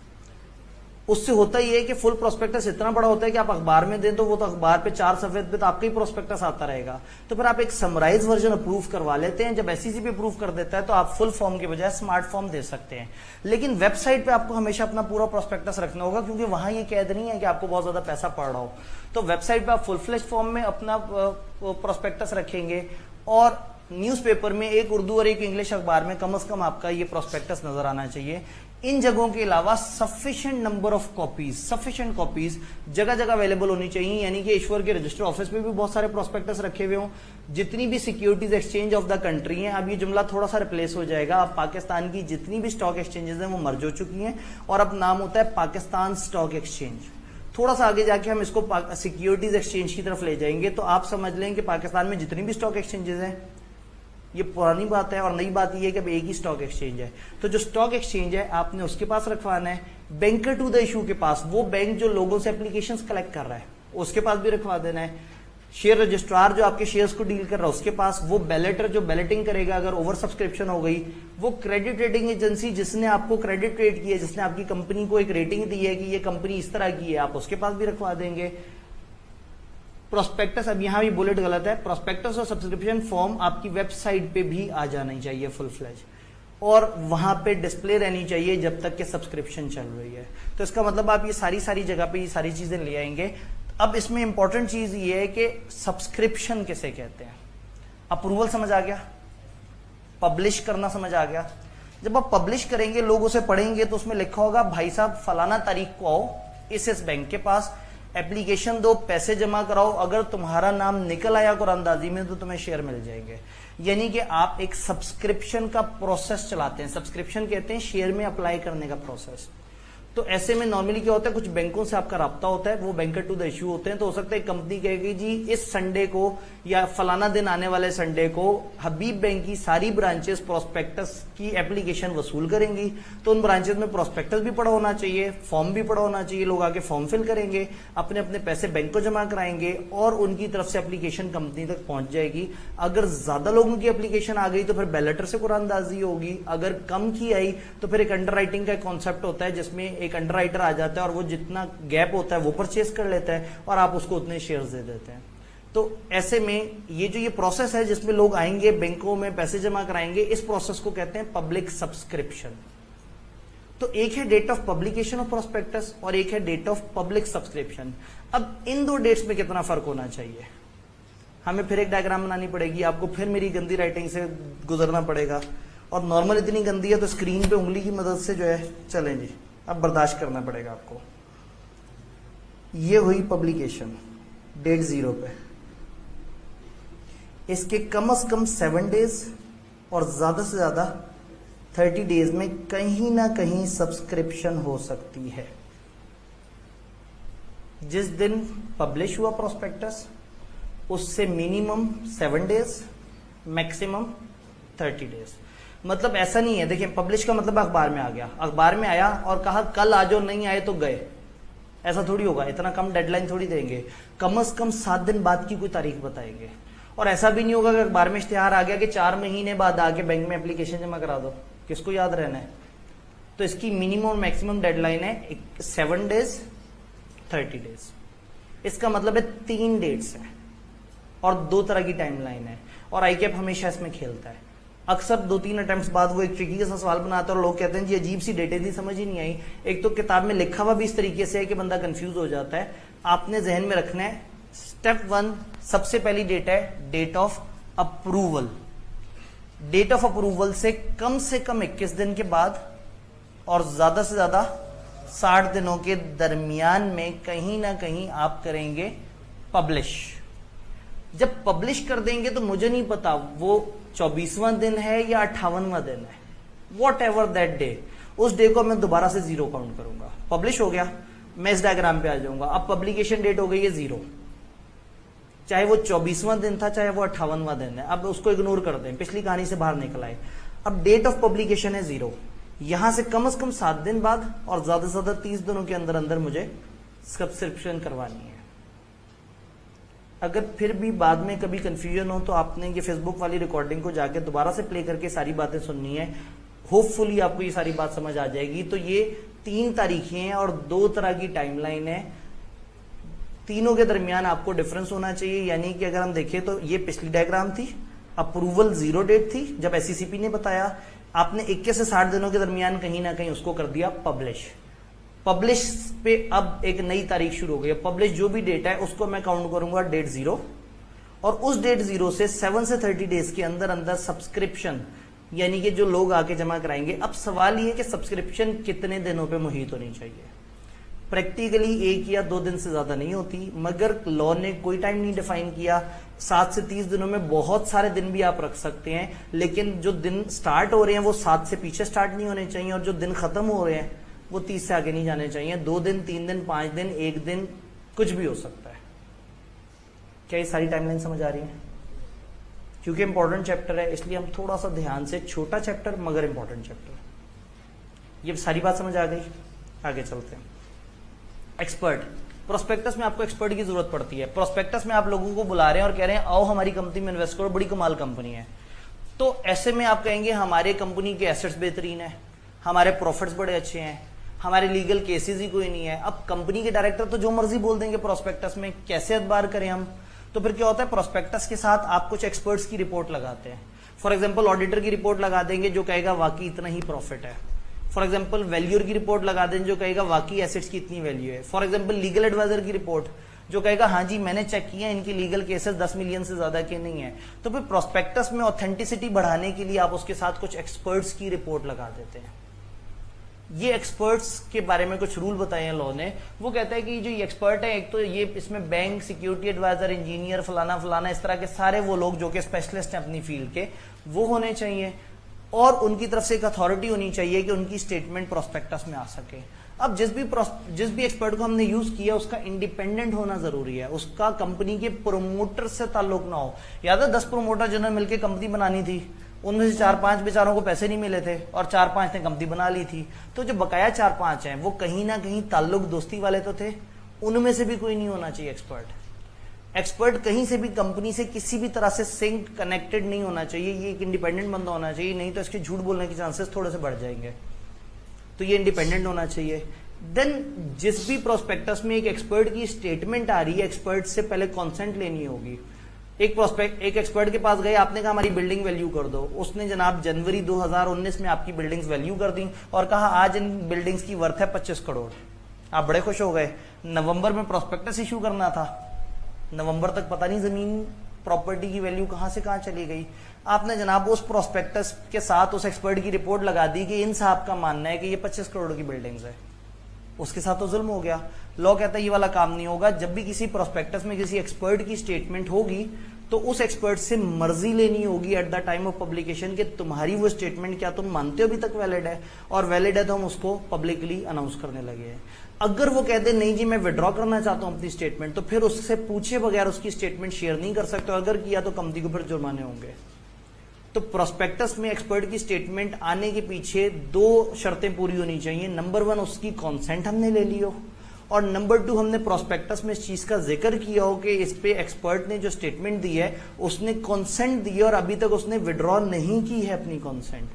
उससे होता ही है कि फुल प्रोस्पेक्टस इतना बड़ा होता है कि आप अखबार में दें तो वो तो अखबार पे 4 सफेद पे तो आपका ही प्रोस्पेक्टस आता रहेगा। तो फिर आप एक समराइज वर्जन अप्रूव करवा लेते हैं। जब एसईसी पे अप्रूव कर देता है तो आप फुल फॉर्म के बजाय स्मार्ट फॉर्म दे सकते हैं। लेकिन वेबसाइट पे आपको हमेशा अपना पूरा प्रोस्पेक्टस रखना होगा, क्योंकि वहां ये कैद नहीं है कि आपको बहुत ज्यादा पैसा पड़ रहा हो। तो वेबसाइट पे आप फुल फ्लेश फॉर्म में अपना प्रोस्पेक्टस रखेंगे, और न्यूज़पेपर में एक उर्दू और एक इंग्लिश अखबार में कम से कम आपका ये प्रोस्पेक्टस नजर आना चाहिए। इन जगहों के अलावा sufficient number of copies, sufficient copies जगह जगह अवेलेबल होनी चाहिए। यानी कि ईश्वर के रजिस्टर ऑफिस में भी बहुत सारे प्रोस्पेक्टस रखे हुए हों, जितनी भी securities exchange of the country हैं। अब ये जुमला थोड़ा सा रिप्लेस हो जाएगा। अब पाकिस्तान की जितनी भी स्टॉक एक्सचेंजेस हैं वो मर्ज हो चुकी हैं, और अब नाम होता है पाकिस्तान स्टॉक एक्सचेंज। थोड़ा सा आगे जाके हम इसको सिक्योरिटीज एक्सचेंज की तरफ ले जाएंगे, तो आप समझ लें कि पाकिस्तान में जितनी भी स्टॉक एक्सचेंजेस हैं, ये पुरानी बात है, और नई बात ये है कि अब एक ही स्टॉक एक्सचेंज है। तो जो स्टॉक एक्सचेंज है आपने उसके पास रखवाना है, बैंकर टू द इशू के पास, वो बैंक जो लोगों से एप्लीकेशंस कलेक्ट कर रहा है उसके पास भी रखवा देना है। शेयर रजिस्ट्रार जो आपके शेयर्स को डील कर रहा है उसके पास, वो बैलेटर जो बैलेटिंग करेगा अगर ओवर सब्सक्रिप्शन हो गई, वो क्रेडिट रेटिंग एजेंसी जिसने आपको क्रेडिट रेट किया है, जिसने आपकी कंपनी को एक रेटिंग दी है कि ये कंपनी इस तरह की है, आप उसके पास भी रखवा देंगे। प्रोस्पेक्टस, अब यहां भी बुलेट गलत है, प्रोस्पेक्टस और सब्सक्रिप्शन फॉर्म आपकी वेबसाइट पे भी आ जाना चाहिए फुल फ्लेज, और वहां पे डिस्प्ले रहनी चाहिए जब तक कि सब्सक्रिप्शन चल रही है। तो इसका मतलब आप ये सारी जगह पे ये सारी चीजें ले आएंगे। अब इसमें इंपॉर्टेंट चीज ये है कि सब्सक्रिप्शन किसे कहते हैं। अप्रूवल समझ आ गया, पब्लिश करना समझ आ गया। जब आप पब्लिश करेंगे, लोग उसे पढ़ेंगे, तो उसमें लिखा होगा भाई साहब फलाना तारीख को आओ इस बैंक के पास, एप्लीकेशन दो, पैसे जमा कराओ, अगर तुम्हारा नाम निकल आया कुरानदाजी में तो तुम्हें शेयर मिल जाएंगे। यानी कि आप एक सब्सक्रिप्शन का प्रोसेस चलाते हैं। सब्सक्रिप्शन कहते हैं शेयर में अप्लाई करने का प्रोसेस। तो ऐसे में नॉर्मली क्या होता है, कुछ बैंकों से आपका राब्ता होता है, वो बैंकर टू द इश्यू होते हैं। तो हो सकता है कंपनी कहेगी जी इस संडे को या फलाना दिन आने वाले संडे को हबीब बैंक की सारी ब्रांचेस प्रोस्पेक्टस की एप्लीकेशन वसूल करेंगी। तो उन ब्रांचेस में प्रोस्पेक्टस भी पड़ा होना चाहिए, फॉर्म भी पड़ा होना चाहिए, लोग आके फॉर्म फिल करेंगे, अपने अपने पैसे बैंक को जमा कराएंगे, और उनकी तरफ से एप्लीकेशन कंपनी तक पहुंच जाएगी। अगर ज्यादा लोगों की एप्लीकेशन आ गई तो फिर बैलेटर से कुरानदाजी होगी, अगर कम की आई तो फिर एक अंडर राइटिंग का कॉन्सेप्ट होता है जिसमें एक अंडरराइटर आ जाता है और वो जितना गैप होता है वो परचेस कर लेता है और आप उसको उतने शेयर्स दे देते हैं। तो ऐसे में ये प्रोसेस है जिसमें लोग आएंगे बैंकों में पैसे जमा कराएंगे, इस प्रोसेस को कहते हैं पब्लिक सब्सक्रिप्शन। तो एक है date of publication of prospectus और एक है डेट ऑफ पब्लिक सब्सक्रिप्शन। अब इन दो डेट्स में कितना फर्क होना चाहिए, हमें फिर एक डायग्राम बनानी पड़ेगी, आपको फिर मेरी गंदी राइटिंग से गुजरना पड़ेगा, और नॉर्मल इतनी गंदी है तो स्क्रीन पे उंगली की मदद से जो है चलें जी, अब बर्दाश्त करना पड़ेगा आपको। ये हुई पब्लिकेशन डेट 0 पे, इसके कम से कम 7 डेज और ज्यादा से ज्यादा 30 डेज में कहीं ना कहीं सब्सक्रिप्शन हो सकती है। जिस दिन पब्लिश हुआ प्रोस्पेक्टस उससे मिनिमम 7 डेज, मैक्सिमम 30 डेज। मतलब ऐसा नहीं है, देखिए पब्लिश का मतलब अखबार में आ गया, अखबार में आया और कहा कल आ जाओ, नहीं आए तो गए, ऐसा थोड़ी होगा। इतना कम डेडलाइन थोड़ी देंगे, कम से कम 7 दिन बाद की कोई तारीख बताएंगे। और ऐसा भी नहीं होगा कि अखबार में इश्तिहार आ गया कि 4 महीने बाद आके बैंक में एप्लीकेशन जमा करा दो, किसको याद रहना है। तो इसकी मिनिमम और मैक्सिमम डेडलाइन है 7 डेज, 30 डेज। इसका मतलब है 3 डेट्स है और 2 तरह की टाइमलाइन है, और आईकैप हमेशा इसमें खेलता है। अक्सर 2-3 अटेम्प्ट्स बाद वो एक ट्रिकी सा सवाल बनाता है और लोग कहते हैं जी अजीब सी डेटें थी, समझ ही नहीं आई। एक तो किताब में लिखा हुआ भी इस तरीके से है कि बंदा कंफ्यूज हो जाता है। आपने जहन में रखना है, स्टेप 1 सबसे पहली डेट है date of approval. Date of approval से कम 21 दिन के बाद और ज्यादा से ज्यादा 60 दिनों के दरमियान में कहीं ना कहीं आप करेंगे पब्लिश। जब पब्लिश कर देंगे तो मुझे नहीं पता वो 24वां दिन है या 58वां दिन है, वॉट एवर दैट डे, उस डे को मैं दोबारा से 0 काउंट करूंगा। पब्लिश हो गया, मैं इस डायग्राम पे आ जाऊंगा। अब पब्लिकेशन डेट हो गई है 0, चाहे वो 24वां दिन था, चाहे वो 58वां दिन है, अब उसको इग्नोर कर दें, पिछली कहानी से बाहर निकल आए। अब डेट ऑफ पब्लिकेशन है 0, यहां से कम 7 दिन बाद और ज्यादा से ज्यादा 30 दिनों के अंदर अंदर मुझे सब्सक्रिप्शन करवानी है। अगर फिर भी बाद में कभी कंफ्यूजन हो तो आपने ये फेसबुक वाली रिकॉर्डिंग को जाके दोबारा से प्ले करके सारी बातें सुननी है, होपफुली आपको ये सारी बात समझ आ जाएगी। तो ये 3 तारीखें हैं और 2 तरह की टाइमलाइन है, तीनों के दरमियान आपको डिफरेंस होना चाहिए। यानी कि अगर हम देखें तो ये पिछली डायग्राम थी, अप्रूवल 0 डेट थी जब एससीसीपी ने बताया, आपने 21 से 60 दिनों के दरमियान कहीं ना कहीं उसको कर दिया पब्लिश। पब्लिश पे अब एक नई तारीख शुरू हो गई। पब्लिश जो भी डेट है उसको मैं काउंट करूंगा डेट 0, और उस डेट 0 से 7 से 30 डेज के अंदर अंदर सब्सक्रिप्शन यानी कि जो लोग आके जमा कराएंगे। अब सवाल ये कि सब्सक्रिप्शन कितने दिनों पे मुहित होनी चाहिए। प्रैक्टिकली 1 या 2 दिन से ज्यादा नहीं होती, मगर लॉ ने कोई टाइम नहीं डिफाइन किया। 7 से 30 दिनों में बहुत सारे दिन भी आप रख सकते हैं, लेकिन जो दिन स्टार्ट हो रहे हैं वो 7 से पीछे स्टार्ट नहीं होने चाहिए, और जो दिन खत्म हो रहे हैं वो 30 से आगे नहीं जाने चाहिए। 2 दिन, 3 दिन, 5 दिन, 1 दिन, कुछ भी हो सकता है। क्या ये सारी टाइमलाइन समझ आ रही है? क्योंकि इंपॉर्टेंट चैप्टर है इसलिए हम थोड़ा सा ध्यान से, छोटा चैप्टर मगर इंपॉर्टेंट चैप्टर। ये सारी बात समझ आ गई, आगे चलते हैं। एक्सपर्ट, प्रोस्पेक्टस में आपको एक्सपर्ट की जरूरत पड़ती है। प्रोस्पेक्टस में आप लोगों को बुला रहे हैं और कह रहे हैं आओ हमारी कंपनी में इन्वेस्ट करो, बड़ी कमाल कंपनी है। तो ऐसे में आप कहेंगे हमारे कंपनी के एसेट्स बेहतरीन है, हमारे प्रॉफिट्स बड़े अच्छे हैं, हमारे लीगल केसेस ही कोई नहीं है। अब कंपनी के डायरेक्टर तो जो मर्जी बोल देंगे प्रोस्पेक्टस में, कैसे एतबार करें हम? तो फिर क्या होता है, प्रोस्पेक्टस के साथ आप कुछ एक्सपर्ट्स की रिपोर्ट लगाते हैं। फॉर एग्जांपल ऑडिटर की रिपोर्ट लगा देंगे जो कहेगा वाकई इतना ही प्रॉफिट है। फॉर एग्जांपल वैल्यूअर की रिपोर्ट लगा देंगे जो कहेगा वाकई एसेट्स की इतनी वैल्यू है। फॉर एग्जांपल लीगल एडवाइजर की रिपोर्ट जो कहेगा हाँ जी मैंने चेक किया इनकी लीगल केसेस 10 मिलियन से ज्यादा के नहीं है। तो फिर प्रोस्पेक्टस में ऑथेंटिसिटी बढ़ाने के लिए आप उसके साथ कुछ एक्सपर्ट्स की रिपोर्ट लगा देते हैं। ये एक्सपर्ट्स के बारे में कुछ रूल बताए हैं लॉ ने। वो कहता है कि जो ये एक्सपर्ट है, एक तो ये इसमें बैंक, सिक्योरिटी एडवाइजर, इंजीनियर, फलाना फलाना, इस तरह के सारे वो लोग जो कि स्पेशलिस्ट हैं अपनी फील्ड के, वो होने चाहिए, और उनकी तरफ से एक अथॉरिटी होनी चाहिए कि उनकी स्टेटमेंट प्रोस्पेक्टस में आ सके। अब जिस भी एक्सपर्ट को हमने यूज किया उसका इंडिपेंडेंट होना जरूरी है, उसका कंपनी के प्रोमोटर से ताल्लुक ना हो। याद है 10 प्रोमोटर जिन्होंने मिलकर कंपनी बनानी थी, उनमें से 4-5 बेचारों को पैसे नहीं मिले थे और 4-5 ने कंपनी बना ली थी। तो जो बकाया 4-5 हैं वो कहीं ना कहीं ताल्लुक दोस्ती वाले तो थे, उनमें से भी कोई नहीं होना चाहिए एक्सपर्ट कहीं से भी कंपनी से किसी भी तरह से सिंक कनेक्टेड नहीं होना चाहिए। ये एक इंडिपेंडेंट बंदा होना चाहिए, नहीं तो इसके झूठ बोलने के चांसेस थोड़े से बढ़ जाएंगे। तो ये इंडिपेंडेंट होना चाहिए। देन जिस भी प्रोस्पेक्टस में एक एक्सपर्ट की स्टेटमेंट आ रही है, एक्सपर्ट से पहले कॉन्सेंट लेनी होगी। एक एक्सपर्ट के पास गए, आपने कहा हमारी बिल्डिंग वैल्यू कर दो, उसने जनाब जनवरी 2019 में आपकी बिल्डिंग्स वैल्यू कर दी और कहा आज इन बिल्डिंग्स की वर्थ है 25 करोड़। आप बड़े खुश हो गए। नवंबर में प्रोस्पेक्टस इश्यू करना था, नवंबर तक पता नहीं जमीन प्रॉपर्टी की वैल्यू कहां से कहां चली गई। आपने जनाब उस प्रोस्पेक्टस के साथ उस एक्सपर्ट की रिपोर्ट लगा दी कि इन साहब का मानना है कि ये 25 करोड़ की बिल्डिंग्स है, उसके साथ तो जुल्म हो गया। लॉ कहता है ये वाला काम नहीं होगा। जब भी किसी प्रोस्पेक्टस में किसी एक्सपर्ट की स्टेटमेंट होगी तो उस एक्सपर्ट से मर्जी लेनी होगी at the time of publication कि तुम्हारी वो स्टेटमेंट क्या तुम मानते हो अभी तक वैलिड है, और वैलिड है तो हम उसको पब्लिकली अनाउंस करने लगे हैं। अगर वो कहते नहीं जी मैं विड्रॉ करना चाहता हूं अपनी स्टेटमेंट, तो फिर उससे पूछे बगैर उसकी स्टेटमेंट शेयर नहीं कर सकते, अगर किया तो कंपनी को फिर जुर्माने होंगे। तो प्रोस्पेक्टस में एक्सपर्ट की स्टेटमेंट आने के पीछे 2 शर्तें पूरी होनी चाहिए। नंबर 1 उसकी कॉन्सेंट हमने ले ली हो, और नंबर 2 हमने प्रोस्पेक्टस में इस चीज का जिक्र किया हो कि इस पे एक्सपर्ट ने जो स्टेटमेंट दी है उसने कॉन्सेंट दी है और अभी तक उसने विड्रॉ नहीं की है अपनी कॉन्सेंट।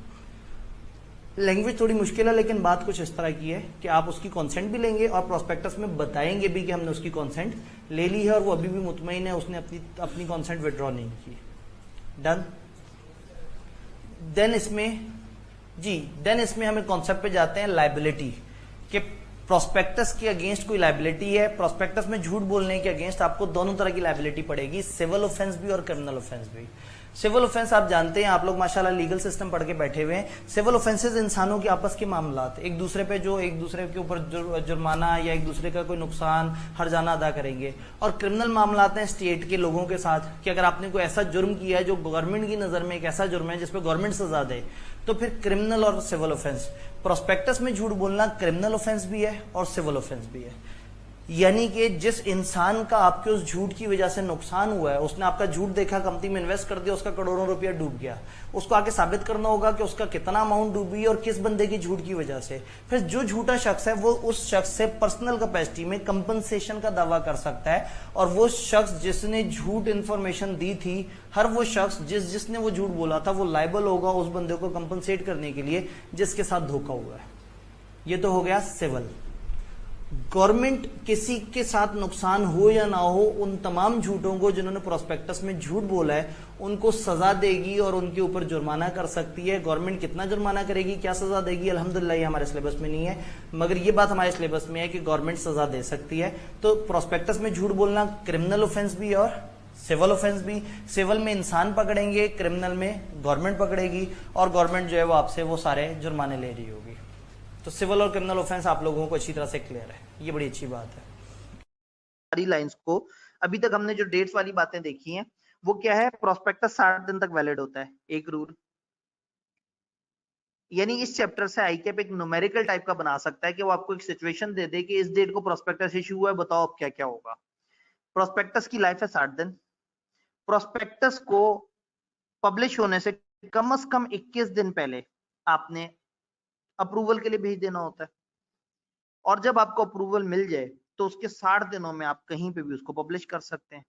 लैंग्वेज थोड़ी मुश्किल है लेकिन बात कुछ इस तरह की है कि आप उसकी कॉन्सेंट भी लेंगे और प्रोस्पेक्टस में बताएंगे भी कि हमने उसकी कॉन्सेंट ले ली है और वो अभी भी मुतमईन है उसने अपनी कॉन्सेंट विड्रॉ नहीं की। डन। देन इसमें हमें कॉन्सेप्ट पे जाते हैं लायबिलिटी के। प्रोस्पेक्टस के अगेंस्ट कोई लायबिलिटी है, प्रोस्पेक्टस में झूठ बोलने के अगेंस्ट आपको दोनों तरह की लायबिलिटी पड़ेगी, सिविल ऑफेंस भी और क्रिमिनल ऑफेंस भी। सिविल ऑफेंस आप जानते हैं, आप लोग माशाल्लाह लीगल सिस्टम पढ़ के बैठे हुए हैं। सिविल ऑफेंसेस इंसानों के आपस के मामलात, एक दूसरे पे जो एक दूसरे के ऊपर जुर्माना या एक दूसरे का कोई नुकसान हर्जाना अदा करेंगे। और क्रिमिनल मामलात हैं स्टेट के लोगों के साथ कि अगर आपने कोई ऐसा जुर्म किया है जो गवर्नमेंट की नजर में एक ऐसा जुर्म है जिसपे गवर्नमेंट सजा दे, तो फिर क्रिमिनल और सिविल ऑफेंस। प्रोस्पेक्टस में झूठ बोलना क्रिमिनल ऑफेंस भी है और सिविल ऑफेंस भी है। यानी कि जिस इंसान का आपके उस झूठ की वजह से नुकसान हुआ है, उसने आपका झूठ देखा, कंपनी में इन्वेस्ट कर दिया, उसका करोड़ों रुपया डूब गया, उसको आके साबित करना होगा कि उसका कितना अमाउंट डूबी और किस बंदे की झूठ की वजह से। फिर जो झूठा शख्स है वो उस शख्स से पर्सनल कैपेसिटी में कंपनसेशन का दावा कर सकता है, और वो शख्स जिसने झूठ इंफॉर्मेशन दी थी, हर वो शख्स जिसने वो झूठ बोला था, वो लायबल होगा उस बंदे को कंपनसेट करने के लिए जिसके साथ धोखा हुआ है। ये तो हो गया सिविल। गवर्नमेंट किसी के साथ नुकसान हो या ना हो, उन तमाम झूठों को जिन्होंने प्रोस्पेक्टस में झूठ बोला है उनको सजा देगी और उनके ऊपर जुर्माना कर सकती है। गवर्नमेंट कितना जुर्माना करेगी, क्या सजा देगी, अल्हम्दुलिल्लाह ये हमारे सिलेबस में नहीं है, मगर ये बात हमारे सिलेबस में है कि गवर्नमेंट सजा दे सकती है। तो प्रोस्पेक्टस में झूठ बोलना क्रिमिनल ऑफेंस भी और सिविल ऑफेंस भी। सिविल में इंसान पकड़ेंगे, क्रिमिनल में गवर्नमेंट पकड़ेगी, और गवर्नमेंट जो है वो आपसे वो सारे जुर्माने ले रही होगी। तो सिविल और क्रिमिनल ऑफेंस आप लोगों को अच्छी तरह से क्लियर है, ये बड़ी अच्छी बात है। सारी लाइंस को अभी तक हमने जो डेट्स वाली बातें देखी हैं वो क्या है, प्रोस्पेक्टस 60 दिन तक वैलिड होता है, एक रूल। यानी इस चैप्टर से आईकैप एक न्यूमेरिकल टाइप का बना सकता है कि वो आपको एक सिचुएशन दे दे कि इस डेट को प्रोस्पेक्टस इशू हुआ है, बताओ अब क्या क्या होगा। प्रोस्पेक्टस की लाइफ है 60 दिन। प्रोस्पेक्टस को पब्लिश होने से कम से कम 21 दिन पहले आपने अप्रूवल के लिए भेज देना होता है, और जब आपको अप्रूवल मिल जाए तो उसके 60 दिनों में आप कहीं पे भी उसको पब्लिश कर सकते हैं।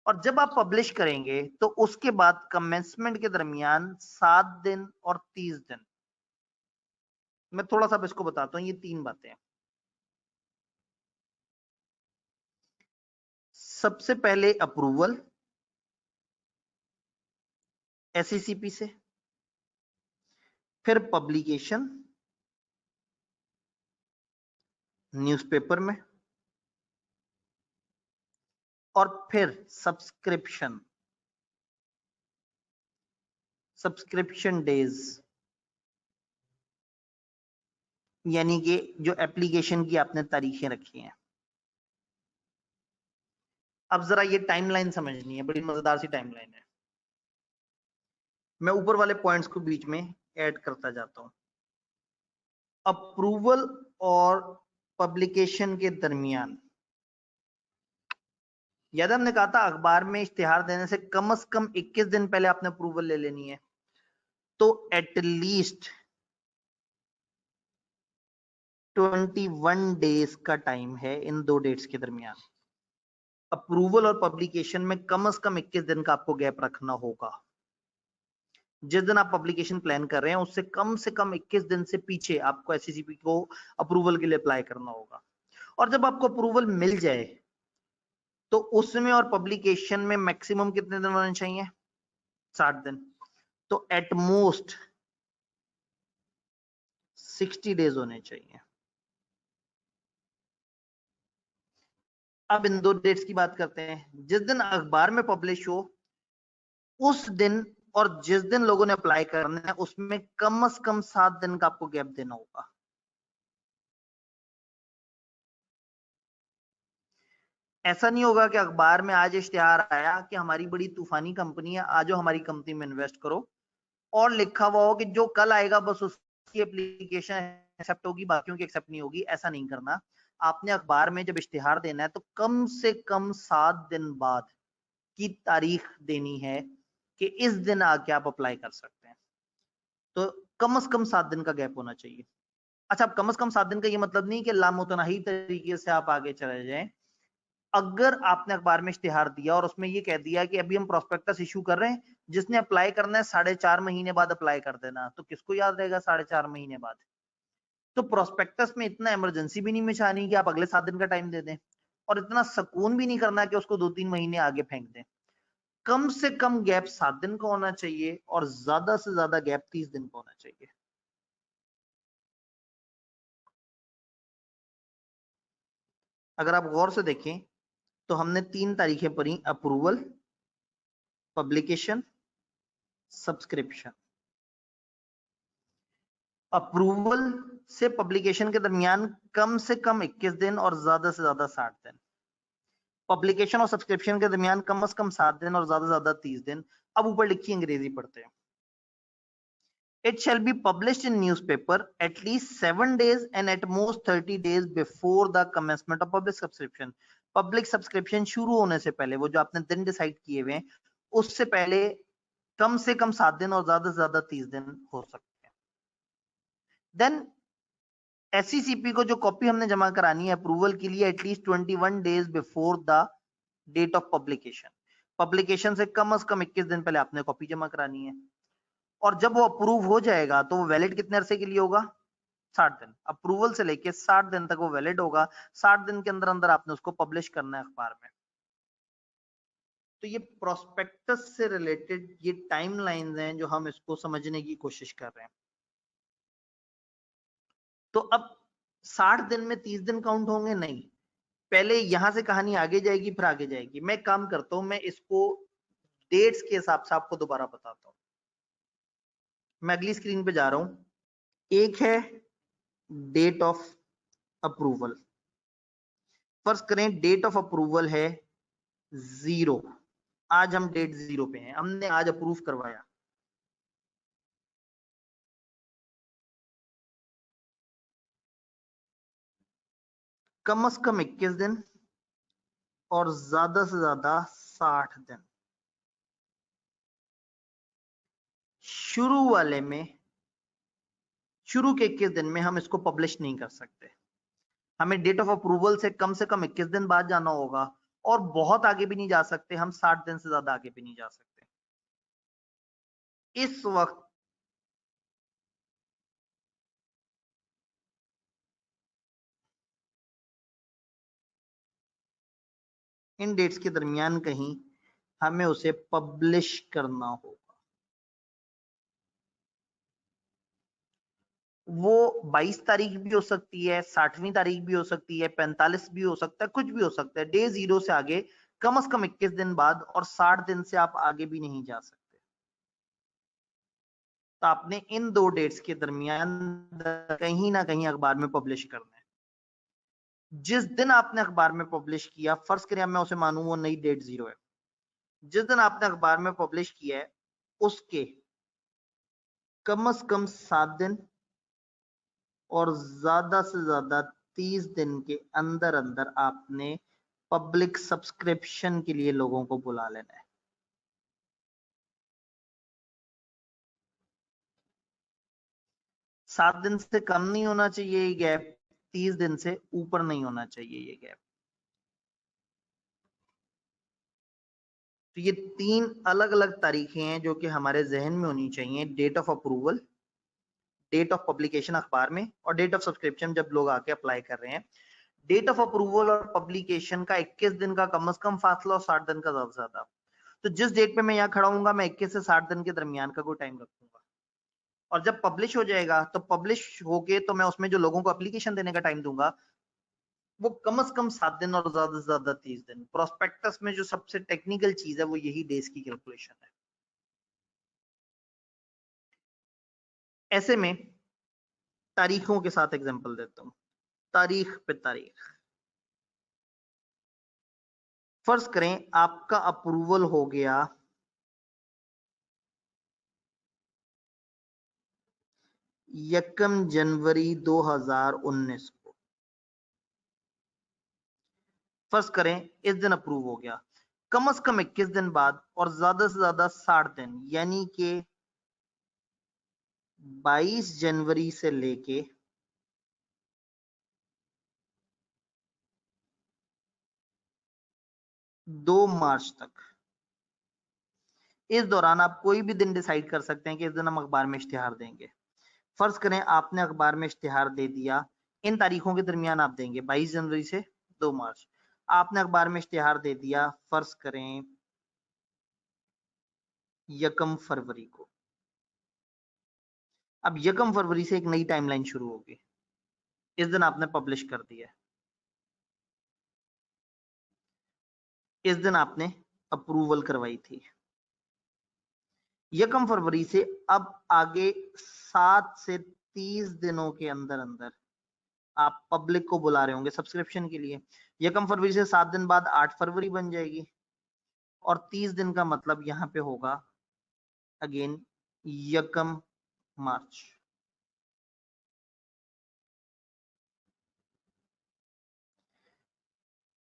और जब आप पब्लिश करेंगे तो उसके बाद कमेंसमेंट के दरमियान 7 दिन और 30 दिन। मैं थोड़ा सा इसको बताता हूं, ये 3 बातें हैं। सबसे पहले अप्रूवल एसईसीपी से, फिर पब्लिकेशन न्यूज़पेपर में, और फिर सब्सक्रिप्शन डेज, यानी कि जो एप्लीकेशन की आपने तारीखें रखी हैं। अब जरा ये टाइमलाइन समझनी है, बड़ी मजेदार सी टाइमलाइन है। मैं ऊपर वाले पॉइंट्स को बीच में ऐड करता जाता हूं। अप्रूवल और पब्लिकेशन के दरमियान, याद हमने कहा था अखबार में इश्तिहार देने से कम 21 दिन पहले आपने अप्रूवल ले लेनी है। तो एटलीस्ट 21 डेज का टाइम है इन 2 डेट्स के दरमियान। अप्रूवल और पब्लिकेशन में कम से कम 21 दिन का आपको गैप रखना होगा। जिस दिन आप पब्लिकेशन प्लान कर रहे हैं उससे कम 21 दिन से पीछे आपको एससीसीपी को अप्रूवल के लिए अप्लाई करना होगा। और जब आपको अप्रूवल मिल जाए तो उसमें और पब्लिकेशन में मैक्सिमम कितने दिन होने चाहिए, 60 दिन। तो एट मोस्ट 60 डेज होने चाहिए। अब इन 2 डेट्स की बात करते हैं। जिस दिन अखबार में पब्लिश हो उस दिन और जिस दिन लोगों ने अप्लाई करना है उसमें कम से कम 7 दिन का आपको गैप देना होगा। ऐसा नहीं होगा कि अखबार में आज इश्तिहार आया कि हमारी बड़ी तूफानी कंपनी है, आज हमारी कंपनी में इन्वेस्ट करो, और लिखा हुआ हो कि जो कल आएगा बस उसकी एप्लीकेशन एक्सेप्ट होगी, बाकियों की एक्सेप्ट नहीं होगी। ऐसा नहीं करना। आपने अखबार में जब इश्तिहार देना है तो कम से कम 7 दिन बाद की तारीख देनी है कि इस दिन आके आप अप्लाई कर सकते हैं। तो कम से कम 7 दिन का गैप होना चाहिए। अच्छा, अब कम से कम 7 दिन का ये मतलब नहीं कि लामुतनाही तरीके से आप आगे चले जाएं। अगर आपने अखबार में इश्तिहार दिया और उसमें ये कह दिया कि अभी हम प्रोस्पेक्टस इशू कर रहे हैं, जिसने अप्लाई करना है 4.5 महीने बाद अप्लाई कर देना, तो किसको याद रहेगा 4.5 महीने बाद। तो प्रोस्पेक्टस में इतना इमरजेंसी भी नहीं मचानी कि आप अगले 7 दिन का टाइम दे दें, और इतना सुकून भी नहीं करना कि उसको 2-3 महीने आगे फेंक दें। कम से कम गैप 7 दिन का होना चाहिए और ज्यादा से ज्यादा गैप 30 दिन का होना चाहिए। अगर आप गौर से देखें तो हमने 3 तारीखें पढ़ी, अप्रूवल, पब्लिकेशन, सब्सक्रिप्शन। अप्रूवल से पब्लिकेशन के दरमियान कम से कम 21 दिन और ज्यादा से ज्यादा 60 दिन। पब्लिकेशन और सब्सक्रिप्शन के दरमियान कम से कम 7 दिन और ज्यादा से ज्यादा 30 दिन। अब ऊपर लिखी अंग्रेजी पढ़ते हैं। It shall be published in newspaper at least 7 days and at most 30 days before the commencement of public subscription. Public subscription शुरू होने से पहले, वो जो आपने दिन डिसाइड किए हुए हैं, उससे पहले कम से कम 7 दिन और ज्यादा से ज्यादा 30 दिन हो सकते हैं। देन एससीसीपी को जो कॉपी हमने जमा करानी है अप्रूवल के लिए at least 21 days before the date of publication. Publication से कम 21 दिन पहले आपने कॉपी जमा करानी है, और जब वो अप्रूव हो जाएगा तो वो वैलिड कितने अरसे के लिए होगा? 60 दिन। अप्रूवल से लेके 60 दिन तक वो वैलिड होगा। 60 दिन के अंदर अंदर आपने उसको पब्लिश करना है अखबार में। तो ये प्रोस्पेक्टस से रिलेटेड ये टाइमलाइंस हैं जो हम इसको समझने की कोशिश कर रहे हैं। तो अब 60 दिन में 30 दिन काउंट होंगे? नहीं, पहले यहां से कहानी आगे जाएगी फिर आगे जाएगी। मैं काम करता हूं, मैं इसको डेट्स के हिसाब से आपको दोबारा बताता हूं। मैं अगली स्क्रीन पे जा रहा हूं। एक है डेट ऑफ अप्रूवल। फर्ज करें डेट ऑफ अप्रूवल है 0। आज हम डेट 0 पे हैं, हमने आज अप्रूव करवाया। कम से कम 21 दिन और ज्यादा से ज्यादा 60 दिन। शुरू वाले में, शुरू के 21 दिन में हम इसको पब्लिश नहीं कर सकते। हमें डेट ऑफ अप्रूवल से कम 21 दिन बाद जाना होगा, और बहुत आगे भी नहीं जा सकते हम, 60 दिन से ज्यादा आगे भी नहीं जा सकते। इस वक्त इन डेट्स के दरमियान कहीं हमें उसे पब्लिश करना होगा। वो 22 तारीख भी हो सकती है, 60वीं तारीख भी हो सकती है, 45 भी हो सकता है, कुछ भी हो सकता है। डे 0 से आगे कम से कम 21 दिन बाद, और 60 दिन से आप आगे भी नहीं जा सकते। तो आपने इन दो डेट्स के दरमियान कहीं ना कहीं अखबार में पब्लिश करना है। जिस दिन आपने अखबार में पब्लिश किया, फर्ज करें मैं उसे मानूं वो नई डेट 0 है, जिस दिन आपने अखबार में पब्लिश किया है उसके कम से कम 7 दिन और ज्यादा से ज्यादा 30 दिन के अंदर अंदर आपने पब्लिक सब्सक्रिप्शन के लिए लोगों को बुला लेना है। 7 दिन से कम नहीं होना चाहिए ये गैप, 30 दिन से ऊपर नहीं होना चाहिए ये गैप। तो ये 3 अलग अलग तारीखें हैं जो कि हमारे जहन में होनी चाहिए। Date of approval, date of publication अखबार में, और डेट ऑफ सब्सक्रिप्शन जब लोग आके अप्लाई कर रहे हैं। डेट ऑफ अप्रूवल और पब्लिकेशन का 21 दिन का कम से कम फासला और 60 दिन का ज्यादा से ज्यादा। तो जिस डेट पे मैं यहाँ खड़ा हूँ मैं 21 से 60 दिन के दरमियान का कोई टाइम रखूंगा, और जब पब्लिश हो जाएगा तो पब्लिश होके तो मैं उसमें जो लोगों को एप्लीकेशन देने का टाइम दूंगा वो कम से कम 7 दिन और ज्यादा से ज्यादा 30 दिन। प्रोस्पेक्टस में जो सबसे टेक्निकल चीज है वो यही डेज की कैलकुलेशन है। ऐसे में तारीखों के साथ एग्जांपल देता हूं, तारीख पे तारीख। फर्ज करें आपका अप्रूवल हो गया 1 जनवरी 2019 को। फर्ज करें इस दिन अप्रूव हो गया, कम से कम 21 दिन बाद और ज्यादा से ज्यादा 60 दिन, यानी कि 22 जनवरी से लेके 2 मार्च तक, इस दौरान आप कोई भी दिन डिसाइड कर सकते हैं कि इस दिन हम अखबार में इश्तिहार देंगे। फर्ज करें आपने अखबार में इश्तिहार दे दिया, इन तारीखों के दरमियान आप देंगे 22 जनवरी से 2 मार्च। आपने अखबार में इश्तिहार दे दिया फर्ज करें 1 फरवरी को। अब 1 फरवरी से एक नई टाइमलाइन शुरू होगी, इस दिन आपने पब्लिश कर दिया, इस दिन आपने अप्रूवल करवाई थी। 1 फरवरी से अब आगे 7 से 30 दिनों के अंदर अंदर आप पब्लिक को बुला रहे होंगे सब्सक्रिप्शन के लिए। 1 फरवरी से 7 दिन बाद 8 फरवरी बन जाएगी, और 30 दिन का मतलब यहां पे होगा अगेन 1 मार्च।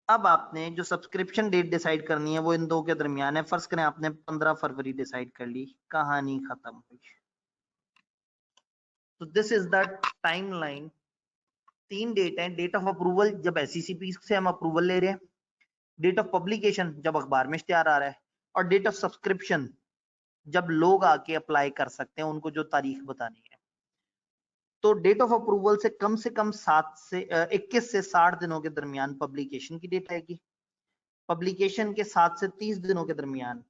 अब आपने जो सब्सक्रिप्शन डेट डिसाइड करनी है वो इन दो के दरमियान है। फर्स्ट करें आपने 15 फरवरी डिसाइड कर ली, कहानी खत्म हुई। तो this is the timeline. 3 date है। डेट ऑफ अप्रूवल जब एससीसीपी से हम अप्रूवल ले रहे हैं, डेट ऑफ पब्लिकेशन जब अखबार में इश्तिहार आ रहा है, और डेट ऑफ सब्सक्रिप्शन जब लोग आके अप्लाई कर सकते हैं, उनको जो तारीख बतानी है। तो डेट ऑफ अप्रूवल से कम 21 से 60 दिनों के दरमियान पब्लिकेशन की डेट आएगी। पब्लिकेशन के 7 से 30 दिनों के दरमियान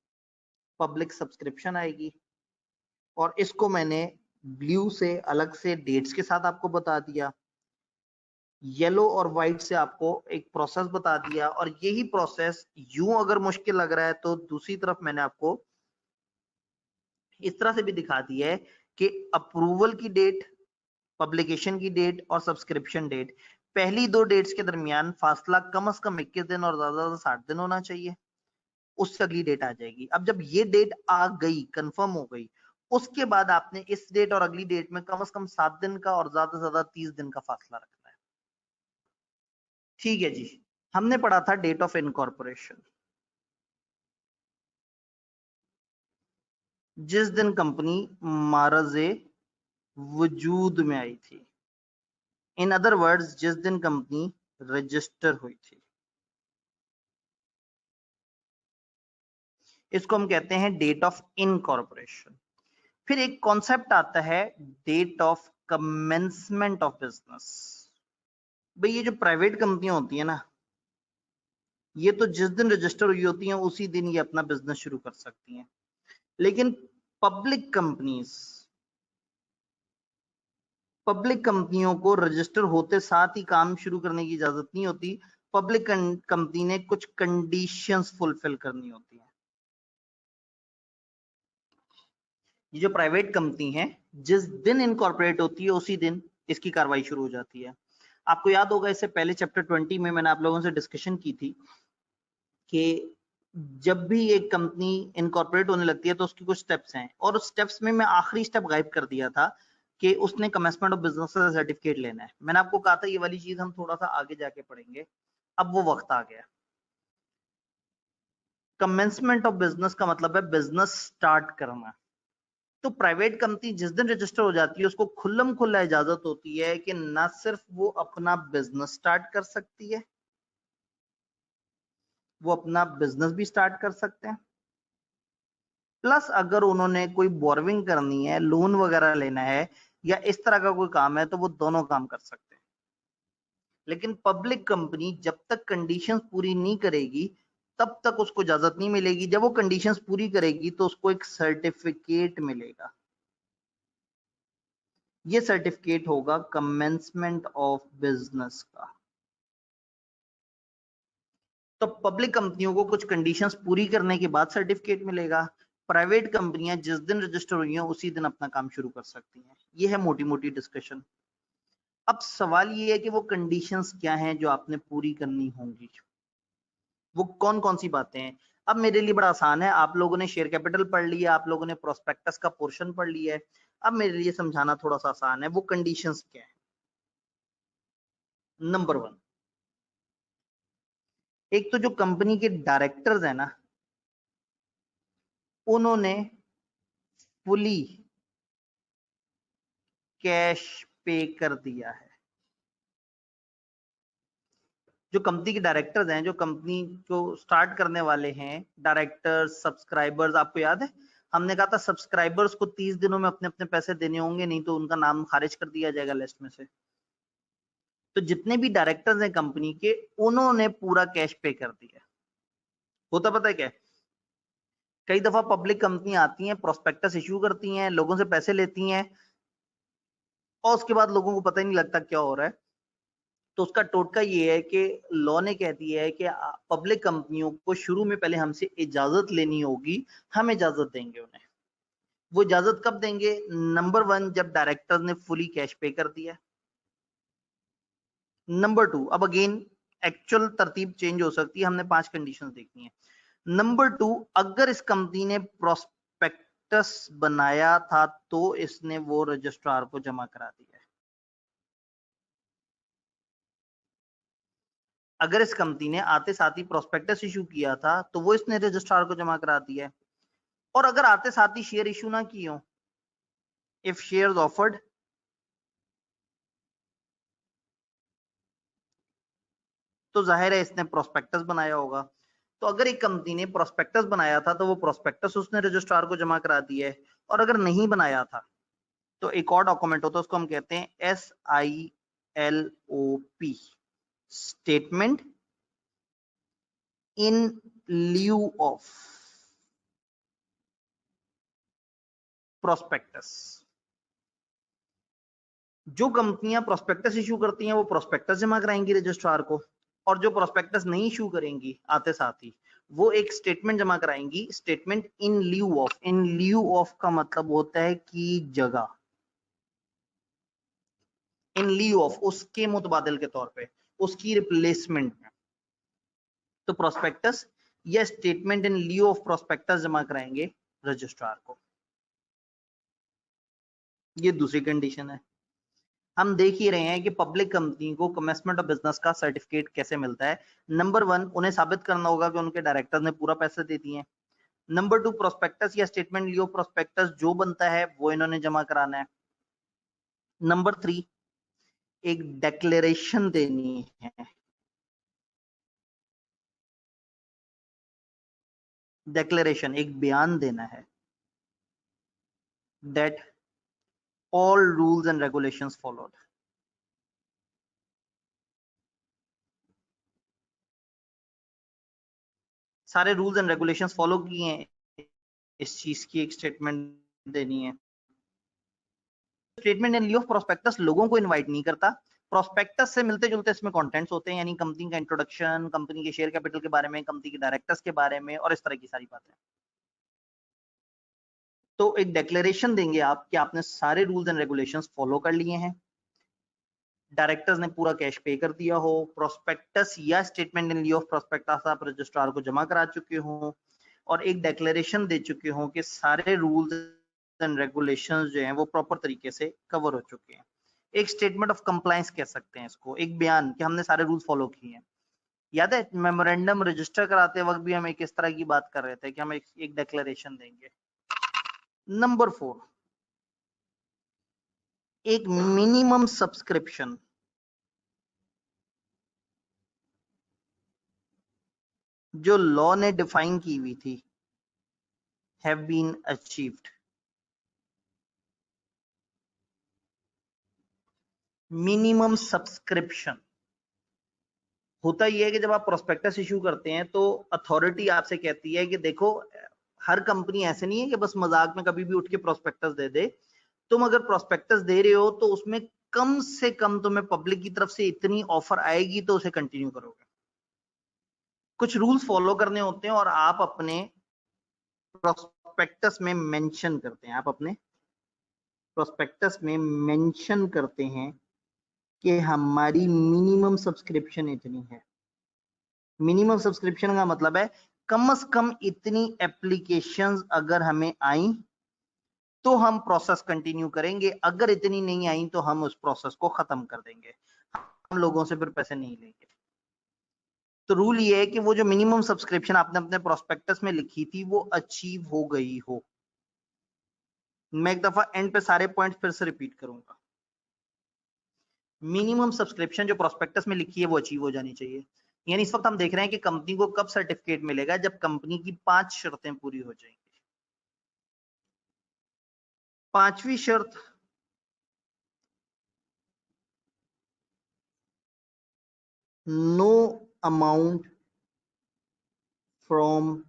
पब्लिक सब्सक्रिप्शन आएगी। और इसको मैंने ब्लू से अलग से डेट्स के साथ आपको बता दिया, येलो और व्हाइट से आपको एक प्रोसेस बता दिया। और यही प्रोसेस यूं अगर मुश्किल लग रहा है तो दूसरी तरफ मैंने आपको इस तरह से भी दिखा दिया है कि अप्रूवल की डेट, पब्लिकेशन की डेट और सब्सक्रिप्शन डेट, पहली 2 डेट्स के दरमियान फासला कम से कम 21 दिन और ज्यादा से 60 दिन होना चाहिए। उससे अगली डेट आ जाएगी। अब जब ये डेट आ गई, कंफर्म हो गई, उसके बाद आपने इस डेट और अगली डेट में कम से कम 7 दिन का और ज्यादा से ज्यादा 30 दिन का फासला रखना है। ठीक है जी। हमने पढ़ा था डेट ऑफ इनकॉर्पोरेशन, जिस दिन कंपनी मारज़े वजूद में आई थी। इन अदर वर्ड्स, जिस दिन कंपनी रजिस्टर हुई थी, इसको हम कहते हैं डेट ऑफ इनकॉर्पोरेशन। फिर एक कॉन्सेप्ट आता है date of commencement of business. भाई ये जो प्राइवेट कंपनियां होती है ना, ये तो जिस दिन रजिस्टर हुई होती हैं उसी दिन ये अपना बिजनेस शुरू कर सकती हैं। लेकिन पब्लिक कंपनियों को रजिस्टर होते साथ ही काम शुरू करने की इजाजत नहीं होती। पब्लिक कंपनी ने कुछ कंडीशंस फुलफिल करनी होती है। ये जो प्राइवेट कंपनी है, जिस दिन इनकॉर्पोरेट होती है उसी दिन इसकी कार्रवाई शुरू हो जाती है। आपको याद होगा इससे पहले चैप्टर 20 में मैंने आप लोगों से डिस्कशन की थी कि जब भी एक कंपनी इनकॉर्पोरेट होने लगती है तो उसकी कुछ स्टेप्स हैं, और उस स्टेप्स में मैं आखिरी स्टेप गायब कर दिया था कि उसने कमेंसमेंट ऑफ बिजनेस का सर्टिफिकेट लेना है। मैंने आपको कहा था ये वाली चीज हम थोड़ा सा आगे जाके पढ़ेंगे, अब वो वक्त आ गया। कमेंसमेंट ऑफ बिजनेस का मतलब है बिजनेस स्टार्ट करना। तो प्राइवेट कंपनी जिस दिन रजिस्टर हो जाती है उसको खुल्लम खुल्ला इजाजत होती है कि ना सिर्फ वो अपना बिजनेस स्टार्ट कर सकती है, वो अपना बिजनेस भी स्टार्ट कर सकते हैं, प्लस अगर उन्होंने कोई बोरविंग करनी है, लोन वगैरह लेना है या इस तरह का कोई काम है तो वो दोनों काम कर सकते हैं। लेकिन पब्लिक कंपनी जब तक कंडीशंस पूरी नहीं करेगी तब तक उसको इजाजत नहीं मिलेगी। जब वो कंडीशंस पूरी करेगी तो उसको एक सर्टिफिकेट मिलेगा। ये सर्टिफिकेट होगा कमेंसमेंट ऑफ बिजनेस का। तो पब्लिक कंपनियों को कुछ कंडीशंस पूरी करने के बाद सर्टिफिकेट मिलेगा। प्राइवेट कंपनियां जिस दिन रजिस्टर हुई हैं उसी दिन अपना काम शुरू कर सकती हैं। ये है मोटी मोटी डिस्कशन। अब सवाल ये है कि वो कंडीशंस क्या हैं जो आपने पूरी करनी होंगी, वो कौन कौन सी बातें हैं। अब मेरे लिए बड़ा आसान है, आप लोगों ने शेयर कैपिटल पढ़ लिया, आप लोगों ने प्रोस्पेक्टस का पोर्शन पढ़ लिया है। अब मेरे लिए समझाना थोड़ा सा आसान है। वो कंडीशंस क्या है? नंबर 1, एक तो जो कंपनी के डायरेक्टर्स है ना, उन्होंने फुली कैश पे कर दिया है। जो कंपनी के डायरेक्टर्स हैं, जो कंपनी को स्टार्ट करने वाले हैं, डायरेक्टर्स, सब्सक्राइबर्स, आपको याद है हमने कहा था सब्सक्राइबर्स को 30 दिनों में अपने अपने पैसे देने होंगे, नहीं तो उनका नाम खारिज कर दिया जाएगा लिस्ट में से। तो जितने भी डायरेक्टर्स हैं कंपनी के, उन्होंने पूरा कैश पे कर दिया। होता पता है क्या, कई दफा पब्लिक कंपनी आती हैं, प्रोस्पेक्टस इश्यू करती हैं, लोगों से पैसे लेती हैं और उसके बाद लोगों को पता ही नहीं लगता क्या हो रहा है। तो उसका टोटका ये है कि लॉ ने कह दिया है कि पब्लिक कंपनियों को शुरू में पहले हमसे इजाजत लेनी होगी, हम इजाजत देंगे उन्हें। वो इजाजत कब देंगे? नंबर 1, जब डायरेक्टर ने फुली कैश पे कर दिया। नंबर 2, अब अगेन एक्चुअल तरतीब चेंज हो सकती है, हमने 5 कंडीशंस देखनी है। नंबर 2, अगर इस कंपनी ने प्रोस्पेक्टस बनाया था तो इसने वो रजिस्ट्रार को जमा करा दिया है। अगर इस कंपनी ने आते साथ ही प्रोस्पेक्टस इशू किया था तो वो इसने रजिस्ट्रार को जमा करा दिया है। और अगर आते साथ ही शेयर इशू ना किए हो, इफ शेयर्स ऑफर्ड, तो जाहिर है इसने प्रोस्पेक्टस बनाया होगा। तो अगर एक कंपनी ने प्रोस्पेक्टस बनाया था तो वो प्रोस्पेक्टस उसने रजिस्ट्रार को जमा करा दिया है। और अगर नहीं बनाया था तो एक और डॉक्यूमेंट होता है, उसको हम कहते हैं SILOP, स्टेटमेंट इन लिeu ऑफ प्रोस्पेक्टस। जो कंपनियां प्रोस्पेक्टस इशू करती हैं वो प्रोस्पेक्टस जमा कराएंगी रजिस्ट्रार को, और जो प्रोस्पेक्टस नहीं इशू करेंगी आते साथ ही वो एक स्टेटमेंट जमा कराएंगी, स्टेटमेंट इन लिeu ऑफ। इन लिeu ऑफ का मतलब होता है कि जगह, इन लिeu ऑफ, उसके मुतबादिल के तौर पे, उसकी रिप्लेसमेंट में। तो प्रोस्पेक्टस या स्टेटमेंट इन लिeu ऑफ प्रोस्पेक्टस जमा कराएंगे रजिस्ट्रार को। ये दूसरी कंडीशन है। हम देख ही रहे हैं कि पब्लिक कंपनी को कमेंसमेंट ऑफ बिजनेस का सर्टिफिकेट कैसे मिलता है। नंबर 1, उन्हें साबित करना होगा कि उनके डायरेक्टर ने पूरा पैसे दे दिए हैं। नंबर 2, प्रोस्पेक्टस या स्टेटमेंट लियो प्रोस्पेक्टस जो बनता है वो इन्होंने जमा कराना है। नंबर 3, एक डिक्लेरेशन देनी है। डिक्लेरेशन, एक बयान देना है, that all rules and regulations followed. सारे रूल्स एंड रेगुलेशंस फॉलो किए हैं, इस चीज की एक स्टेटमेंट देनी है। स्टेटमेंट इन लिeu ऑफ प्रोस्पेक्टस लोगों को इनवाइट नहीं करता। प्रोस्पेक्टस से मिलते जुलते इसमें कंटेंट्स होते हैं, यानी कंपनी का इंट्रोडक्शन, कंपनी के शेयर कैपिटल के बारे में, कंपनी के डायरेक्टर्स के बारे में, और इस तरह की सारी बातें। तो एक डिक्लेरेशन देंगे आप कि आपने सारे रूल्स एंड रेगुलेशंस फॉलो कर लिए हैं, डायरेक्टर्स ने पूरा कैश पे कर दिया हो, प्रोस्पेक्टस या स्टेटमेंट इन लिeu ऑफ प्रोस्पेक्टस आप रजिस्ट्रार को जमा करा चुके हो, और एक डिक्लेरेशन दे चुके हो कि सारे रूल्स एंड रेगुलेशंस जो हैं वो प्रॉपर तरीके से कवर हो चुके हैं। एक स्टेटमेंट ऑफ कंप्लायंस कह सकते हैं इसको, एक बयान कि हमने सारे रूल्स फॉलो किए हैं। याद है मेमोरेंडम रजिस्टर कराते वक्त भी हम एक इस तरह की बात कर रहे थे कि हम एक डिक्लेरेशन देंगे। नंबर 4, एक मिनिमम सब्सक्रिप्शन जो लॉ ने डिफाइन की हुई थी, have been achieved. Minimum subscription होता ही है कि जब आप प्रोस्पेक्टस इशू करते हैं तो अथॉरिटी आपसे कहती है कि देखो, हर कंपनी ऐसे नहीं है कि बस मजाक में कभी भी उठ के प्रोस्पेक्टस दे दे। तुम अगर प्रोस्पेक्टस दे रहे हो तो उसमें कम से कम तुम्हें पब्लिक की तरफ से इतनी ऑफर आएगी तो उसे कंटिन्यू करोगे। कुछ रूल्स फॉलो करने होते हैं और आप अपने प्रोस्पेक्टस में मेंशन करते हैं, आप अपने प्रोस्पेक्टस में मेंशन करते हैं कि हमारी मिनिमम सब्सक्रिप्शन इतनी है। मिनिमम सब्सक्रिप्शन का मतलब है कम से कम इतनी एप्लीकेशंस अगर हमें आई तो हम प्रोसेस कंटिन्यू करेंगे, अगर इतनी नहीं आई तो हम उस प्रोसेस को खत्म कर देंगे, हम लोगों से फिर पैसे नहीं लेंगे। तो रूल ये है कि वो जो मिनिमम सब्सक्रिप्शन आपने अपने प्रोस्पेक्टस में लिखी थी वो अचीव हो गई हो। मैं एक दफा एंड पे सारे पॉइंट फिर से रिपीट करूंगा। मिनिमम सब्सक्रिप्शन जो प्रोस्पेक्टस में लिखी है वो अचीव हो जानी चाहिए। यानी इस वक्त हम देख रहे हैं कि कंपनी को कब सर्टिफिकेट मिलेगा, जब कंपनी की 5 शर्तें पूरी हो जाएंगी। 5वीं शर्त, no amount from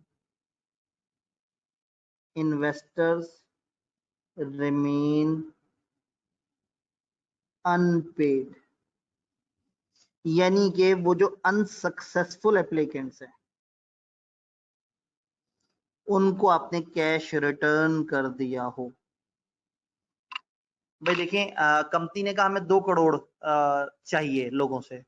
investors remain unpaid. यानी कि वो जो अनसक्सेसफुल एप्लीकेंट्स हैं उनको आपने कैश रिटर्न कर दिया हो। भाई देखें, कंपनी ने कहा हमें 2 करोड़ चाहिए लोगों से,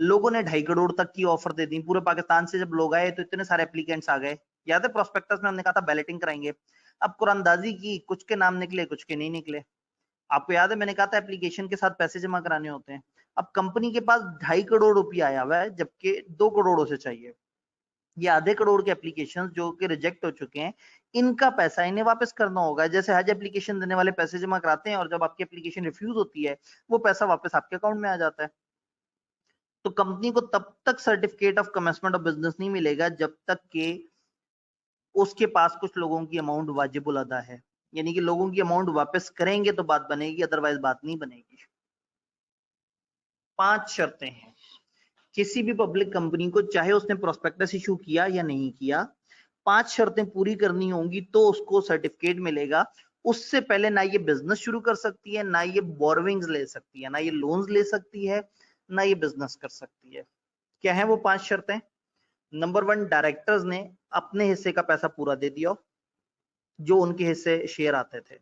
लोगों ने 2.5 करोड़ तक की ऑफर दे दी। पूरे पाकिस्तान से जब लोग आए तो इतने सारे एप्लीकेंट्स आ गए। याद है प्रोस्पेक्टस में हमने कहा था बैलेटिंग कराएंगे, अब कुरानदाजी की, कुछ के नाम निकले कुछ के नहीं निकले। आपको याद है मैंने कहा था एप्लीकेशन के साथ पैसे जमा कराने होते हैं। अब कंपनी के पास 2.5 करोड़ रुपया आया हुआ है जबकि 2 करोड़ से चाहिए। ये आधे करोड़ के एप्लीकेशंस जो कि रिजेक्ट हो चुके हैं, इनका पैसा इन्हें वापस करना होगा। जैसे हज एप्लीकेशन देने वाले पैसे जमा कराते हैं और जब आपकी एप्लीकेशन रिफ्यूज होती है वो पैसा वापस आपके अकाउंट में आ जाता है। तो कंपनी को तब तक certificate of commencement of business नहीं मिलेगा जब तक कि उसके पास कुछ लोगों की अमाउंट वाजिबुल अदा है, यानी कि लोगों की अमाउंट वापस करेंगे तो बात बनेगी, अदरवाइज बात नहीं बनेगी। 5 शर्तें हैं किसी भी पब्लिक कंपनी को, चाहे उसने प्रोस्पेक्टस इशू किया या नहीं किया, 5 शर्तें पूरी करनी होंगी तो उसको सर्टिफिकेट मिलेगा। उससे पहले ना ये बिजनेस शुरू कर सकती है, ना ये बोरोविंग्स ले सकती है, ना ये लोन्स ले सकती है, ना ये बिजनेस कर सकती है। क्या है वो 5 शर्तें? नंबर 1, डायरेक्टर्स ने अपने हिस्से का पैसा पूरा दे दिया जो उनके हिस्से शेयर आते थे।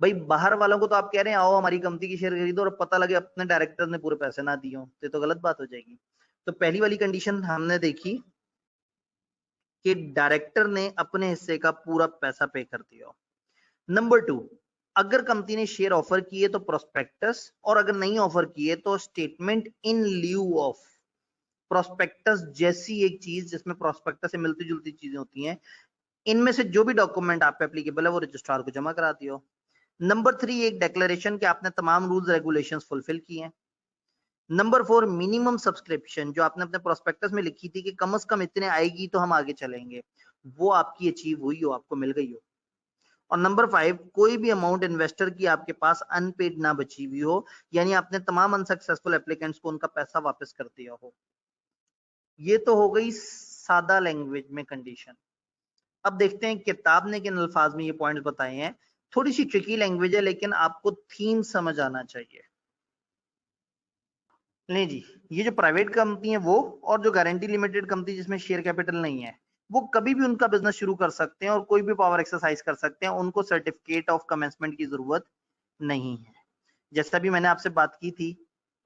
भाई बाहर वालों को तो आप कह रहे हैं आओ हमारी कंपनी की शेयर खरीदो, और पता लगे अपने डायरेक्टर ने पूरे पैसे ना दिए हो तो गलत बात हो जाएगी। तो पहली वाली कंडीशन हमने देखी कि डायरेक्टर ने अपने हिस्से का पूरा पैसा पे कर दिया। नंबर 2, अगर कंपनी ने शेयर ऑफर किए तो प्रोस्पेक्टस, और अगर नहीं ऑफर किए तो statement in lieu of. Prospectus जैसी एक चीज जिसमें प्रोस्पेक्टस से मिलती जुलती चीजें होती हैं, इनमें से जो भी डॉक्यूमेंट आप पे एप्लीकेबल है वो रजिस्ट्रार को जमा करा दियो। नंबर 3, एक डिक्लेरेशन कि आपने तमाम रूल्स रेगुलेशंस फुलफिल किए हैं। नंबर 4, मिनिमम सब्सक्रिप्शन जो आपने अपने प्रोस्पेक्टस में लिखी थी कि कम से कम इतने आएगी तो हम आगे चलेंगे, वो आपकी अचीव हुई हो, आपको मिल गई हो। और नंबर 5, कोई भी अमाउंट इन्वेस्टर की आपके पास अनपेड ना बची हुई हो, यानी आपने तमाम अनसक्सेसफुल एप्लीकेंट्स को उनका पैसा वापस कर दिया हो। ये तो हो गई सादा लैंग्वेज में कंडीशन। अब देखते हैं किताब ने किन अल्फाज में ये पॉइंट्स बताए हैं। थोड़ी सी ट्रिकी लैंग्वेज है लेकिन आपको थीम समझ आना चाहिए। नहीं जी, ये जो प्राइवेट कंपनी है वो, और जो गारंटी लिमिटेड कंपनी जिसमें शेयर कैपिटल नहीं है, वो कभी भी उनका बिजनेस शुरू कर सकते हैं और कोई भी पावर एक्सरसाइज कर सकते हैं, उनको सर्टिफिकेट ऑफ कमेंसमेंट की जरूरत नहीं है। जैसा भी मैंने आपसे बात की थी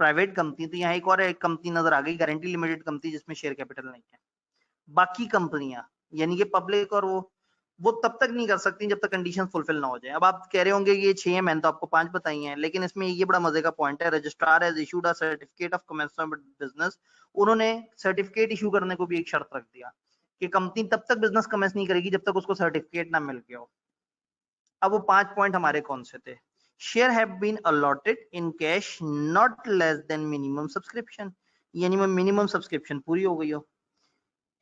प्राइवेट कंपनी, तो यहाँ एक और एक कंपनी नजर आ गई गारंटी लिमिटेड कंपनी जिसमें शेयर कैपिटल नहीं है। बाकी कंपनियां यानी कि पब्लिक और वो तब तक नहीं कर सकती जब तक कंडीशन फुलफिल ना हो जाए। अब आप कह रहे होंगे कि ये 6 है, मैंने तो आपको 5 बताई हैं, लेकिन इसमें ये बड़ा मजे का पॉइंट है, registrar has issued a certificate of commencement business. उन्होंने सर्टिफिकेट इशू करने को भी एक शर्त रख दिया कि कंपनी तब तक बिजनेस कमेंस नहीं करेगी जब तक उसको सर्टिफिकेट ना मिल गया हो। अब वो 5 पॉइंट हमारे कौन से थे? Share have been allotted in cash not less than minimum subscription, यानी मिनिमम सब्सक्रिप्शन पूरी हो गई हो।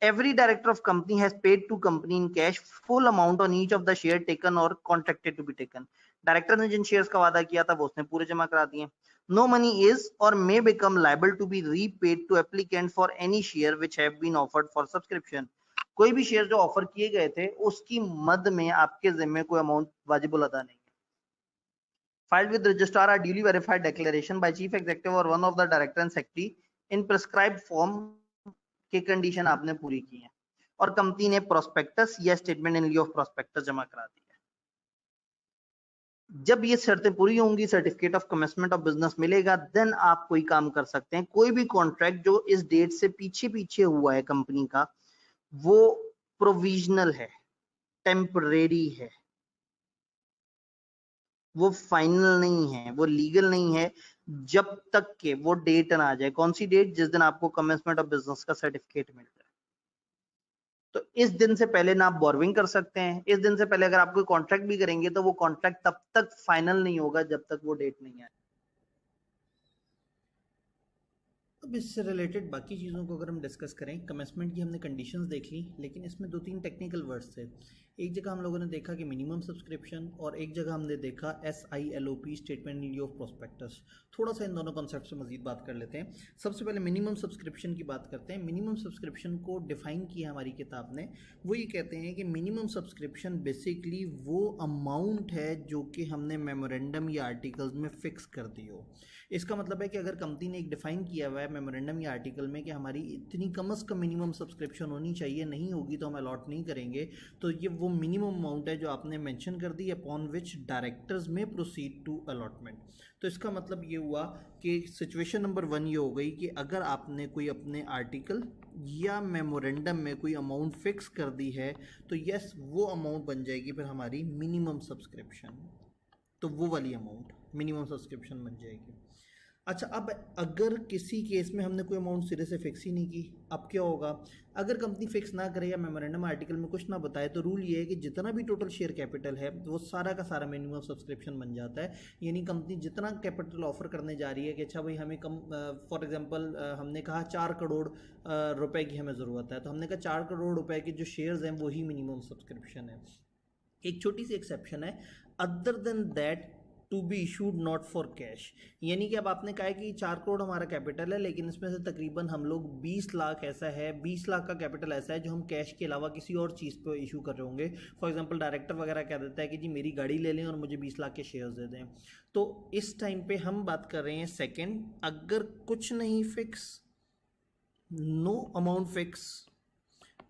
Every director of company has paid to company in cash full amount on each of the share taken or contracted to be taken. Director ने जिन shares का वादा किया था वो उसने पूरे जमा करा दिए। No money is or may become liable to be repaid to applicant for any share which have been offered for subscription. कोई भी शेयर जो ऑफर किए गए थे उसकी मद में आपके जिम्मे कोई अमाउंट वाजिबुल अदा नहीं है। Filed with registrar a duly verified declaration by chief executive or one of the director and secretary in prescribed form की कंडीशन आपने पूरी की है और कंपनी ने प्रोस्पेक्टस या statement in lieu of prospectus जमा करा दिया। जब ये शर्तें पूरी होंगी, certificate of commencement of business मिलेगा, देन आप कोई काम कर सकते हैं। कोई भी कॉन्ट्रैक्ट जो इस डेट से पीछे पीछे हुआ है कंपनी का, वो प्रोविजनल है, टेम्परेरी है, वो फाइनल नहीं है, वो लीगल नहीं है जब तक के वो डेट ना आ जाए। कौन सी डेट? जिस दिन आपको कमेंसमेंट ऑफ बिजनेस का सर्टिफिकेट मिल जाए। तो इस दिन से पहले ना आप बोरविंग कर सकते हैं, इस दिन से पहले अगर आप कोई कॉन्ट्रैक्ट भी करेंगे तो वो कॉन्ट्रैक्ट तब तक फाइनल नहीं होगा जब तक वो डेट नहीं आए। अब इससे रिलेटेड बाकी चीज़ों को अगर हम डिस्कस करें, कमेंसमेंट की हमने कंडीशंस देख ली, लेकिन इसमें 2-3 टेक्निकल वर्ड्स थे। एक जगह हम लोगों ने देखा कि मिनिमम सब्सक्रिप्शन, और एक जगह हमने देखा SILOP, statement in lieu of prospectus. थोड़ा सा इन दोनों कॉन्सेप्ट से मजीद बात कर लेते हैं। सबसे पहले मिनिमम सब्सक्रिप्शन की बात करते हैं। मिनिमम सब्सक्रिप्शन को डिफाइन किया हमारी किताब ने, वो ये कहते हैं कि मिनिमम सब्सक्रिप्शन बेसिकली वो अमाउंट है जो कि हमने मेमोरेंडम या आर्टिकल्स में फिक्स कर दी हो। इसका मतलब है कि अगर कंपनी ने एक डिफाइन किया हुआ है मेमोरेंडम या आर्टिकल में कि हमारी इतनी कम से कम मिनिमम सब्सक्रिप्शन होनी चाहिए, नहीं होगी तो हम अलॉट नहीं करेंगे। तो ये वो मिनिमम अमाउंट है जो आपने मेंशन कर दी, अपॉन विच डायरेक्टर्स में प्रोसीड टू अलॉटमेंट। तो इसका मतलब ये हुआ कि सिचुएशन नंबर 1 ये हो गई कि अगर आपने कोई अपने आर्टिकल या मेमोरेंडम में कोई अमाउंट फिक्स कर दी है तो यस वो अमाउंट बन जाएगी फिर हमारी मिनिमम सब्सक्रिप्शन, तो वो वाली अमाउंट मिनिमम सब्सक्रिप्शन बन जाएगी। अच्छा, अब अगर किसी केस में हमने कोई अमाउंट सिरे से फिक्स ही नहीं की, अब क्या होगा? अगर कंपनी फिक्स ना करे या मेमोरेंडम आर्टिकल में कुछ ना बताए तो रूल ये है कि जितना भी टोटल शेयर कैपिटल है वो सारा का सारा मिनिमम सब्सक्रिप्शन बन जाता है। यानी कंपनी जितना कैपिटल ऑफर करने जा रही है कि अच्छा भाई हमें कम, फॉर एग्जांपल हमने कहा 4 करोड़ रुपए की हमें ज़रूरत है, तो हमने कहा 4 करोड़ रुपए के जो शेयर्स हैं वही मिनिमम सब्सक्रिप्शन है। एक छोटी सी एक्सेप्शन है, other than that to be issued not for cash. यानी कि अब आपने कहा है कि 4 करोड़ हमारा कैपिटल है, लेकिन इसमें से तकरीबन हम लोग 20 लाख ऐसा है, 20 लाख का कैपिटल ऐसा है जो हम कैश के अलावा किसी और चीज़ पे इशू कर रहे होंगे। फॉर एग्जांपल डायरेक्टर वगैरह कह देता है कि जी मेरी गाड़ी ले लें और मुझे 20 लाख के शेयर्स दे दें। तो इस टाइम पे हम बात कर रहे हैं सेकेंड, अगर कुछ नहीं फिक्स, नो अमाउंट फिक्स,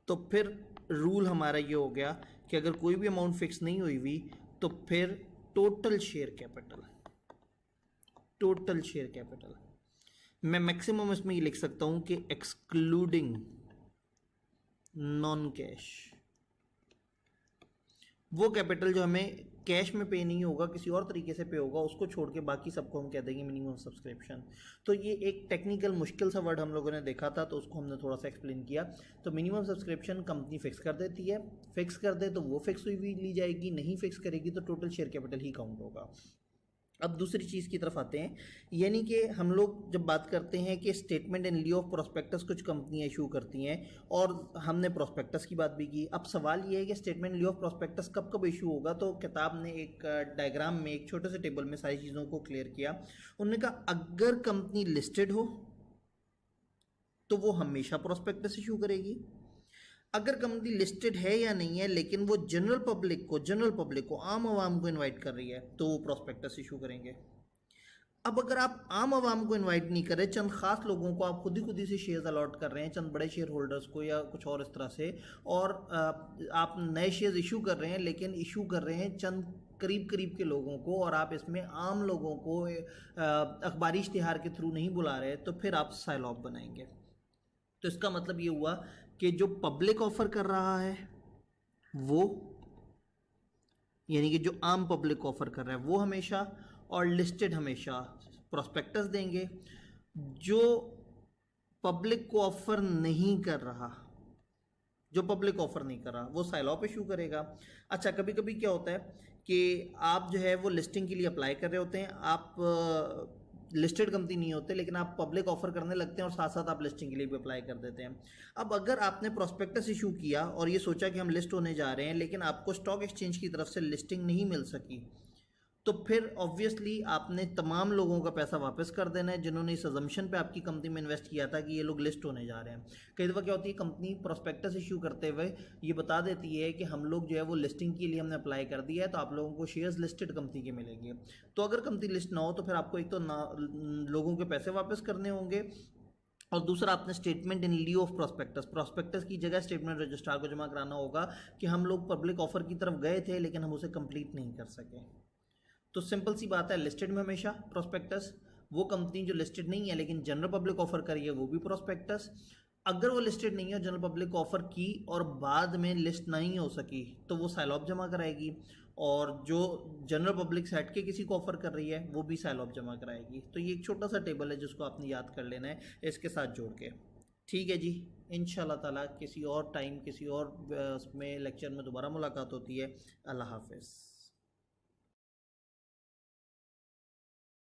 तो फिर रूल हमारा ये हो गया कि अगर कोई भी अमाउंट फिक्स नहीं हुई हुई तो फिर total share capital, total share capital मैं मैक्सिमम इसमें ये लिख सकता हूं कि एक्सक्लूडिंग नॉन कैश, वो कैपिटल जो हमें कैश में पे नहीं होगा किसी और तरीके से पे होगा, उसको छोड़ के बाकी सबको हम कह देंगे मिनिमम सब्सक्रिप्शन। तो ये एक टेक्निकल मुश्किल सा वर्ड हम लोगों ने देखा था, तो उसको हमने थोड़ा सा एक्सप्लेन किया। तो मिनिमम सब्सक्रिप्शन कंपनी फिक्स कर देती है, फिक्स कर दे तो वो फिक्स हुई ली जाएगी, नहीं फिक्स करेगी तो टोटल शेयर कैपिटल ही काउंट होगा। अब दूसरी चीज़ की तरफ आते हैं, यानी कि हम लोग जब बात करते हैं कि स्टेटमेंट इन लिeu ऑफ प्रोस्पेक्टस कुछ कंपनियां इशू करती हैं, और हमने प्रोस्पेक्टस की बात भी की। अब सवाल ये है कि स्टेटमेंट इन लिeu ऑफ प्रोस्पेक्टस कब कब इशू होगा। तो किताब ने एक डायग्राम में एक छोटे से टेबल में सारी चीज़ों को क्लियर किया। उन्होंने कहा अगर कंपनी लिस्टेड हो तो वो हमेशा प्रोस्पेक्टस इशू करेगी। अगर कंपनी लिस्टेड है या नहीं है लेकिन वो जनरल पब्लिक को आम आवाम को इनवाइट कर रही है तो वो प्रोस्पेक्टस इशू करेंगे। अब अगर आप आम आवाम को इनवाइट नहीं कर रहे, चंद खास लोगों को आप खुद ही से शेयर्स अलॉट कर रहे हैं, चंद बड़े शेयर होल्डर्स को या कुछ और इस तरह से, और आप नए शेयर्स इशू कर रहे हैं लेकिन इशू कर रहे हैं चंद करीब के लोगों को, और आप इसमें आम लोगों को अखबारी इश्तिहार के थ्रू नहीं बुला रहे, तो फिर आप साइलॉप बनाएंगे। तो इसका मतलब ये हुआ कि जो पब्लिक ऑफर कर रहा है वो, यानी कि जो आम पब्लिक ऑफर कर रहा है वो हमेशा, और लिस्टेड हमेशा प्रोस्पेक्टस देंगे। जो पब्लिक को ऑफर नहीं कर रहा, जो पब्लिक ऑफर नहीं कर रहा वो साइलॉप इशू करेगा। अच्छा, कभी कभी क्या होता है कि आप जो है वो लिस्टिंग के लिए अप्लाई कर रहे होते हैं, आप लिस्टेड कंपनी नहीं होते लेकिन आप पब्लिक ऑफर करने लगते हैं और साथ साथ आप लिस्टिंग के लिए भी अप्लाई कर देते हैं। अब अगर आपने प्रोस्पेक्टस इशू किया और ये सोचा कि हम लिस्ट होने जा रहे हैं लेकिन आपको स्टॉक एक्सचेंज की तरफ से लिस्टिंग नहीं मिल सकी, तो फिर ऑब्वियसली आपने तमाम लोगों का पैसा वापस कर देना है जिन्होंने इस अजम्पशन पे आपकी कंपनी में इन्वेस्ट किया था कि ये लोग लिस्ट होने जा रहे हैं। कई दफ़ा क्या होती है, कंपनी प्रोस्पेक्टस इशू करते हुए ये बता देती है कि हम लोग जो है वो लिस्टिंग के लिए हमने अप्लाई कर दिया है, तो आप लोगों को शेयर्स लिस्टेड कंपनी के मिलेंगे। तो अगर कंपनी लिस्ट ना हो तो फिर आपको एक तो लोगों के पैसे वापस करने होंगे, और दूसरा आपने स्टेटमेंट इन लिeu ऑफ प्रोस्पेक्टस की जगह स्टेटमेंट रजिस्ट्रार को जमा कराना होगा कि हम लोग पब्लिक ऑफर की तरफ गए थे लेकिन हम उसे कंप्लीट नहीं कर सके। तो सिंपल सी बात है, लिस्टेड में हमेशा प्रोस्पेक्टस, वो कंपनी जो लिस्टेड नहीं है लेकिन जनरल पब्लिक ऑफर करी है वो भी प्रोस्पेक्टस। अगर वो लिस्टेड नहीं है, जनरल पब्लिक ऑफर की और बाद में लिस्ट नहीं हो सकी तो वो साइलॉप जमा कराएगी, और जो जनरल पब्लिक से हट के किसी को ऑफर कर रही है वो भी साइलॉप जमा कराएगी। तो ये एक छोटा सा टेबल है जिसको आपने याद कर लेना है इसके साथ जोड़ के। ठीक है जी, इंशाल्लाह ताला किसी और टाइम किसी और में लेक्चर में दोबारा मुलाकात होती है। अल्लाह हाफिज़।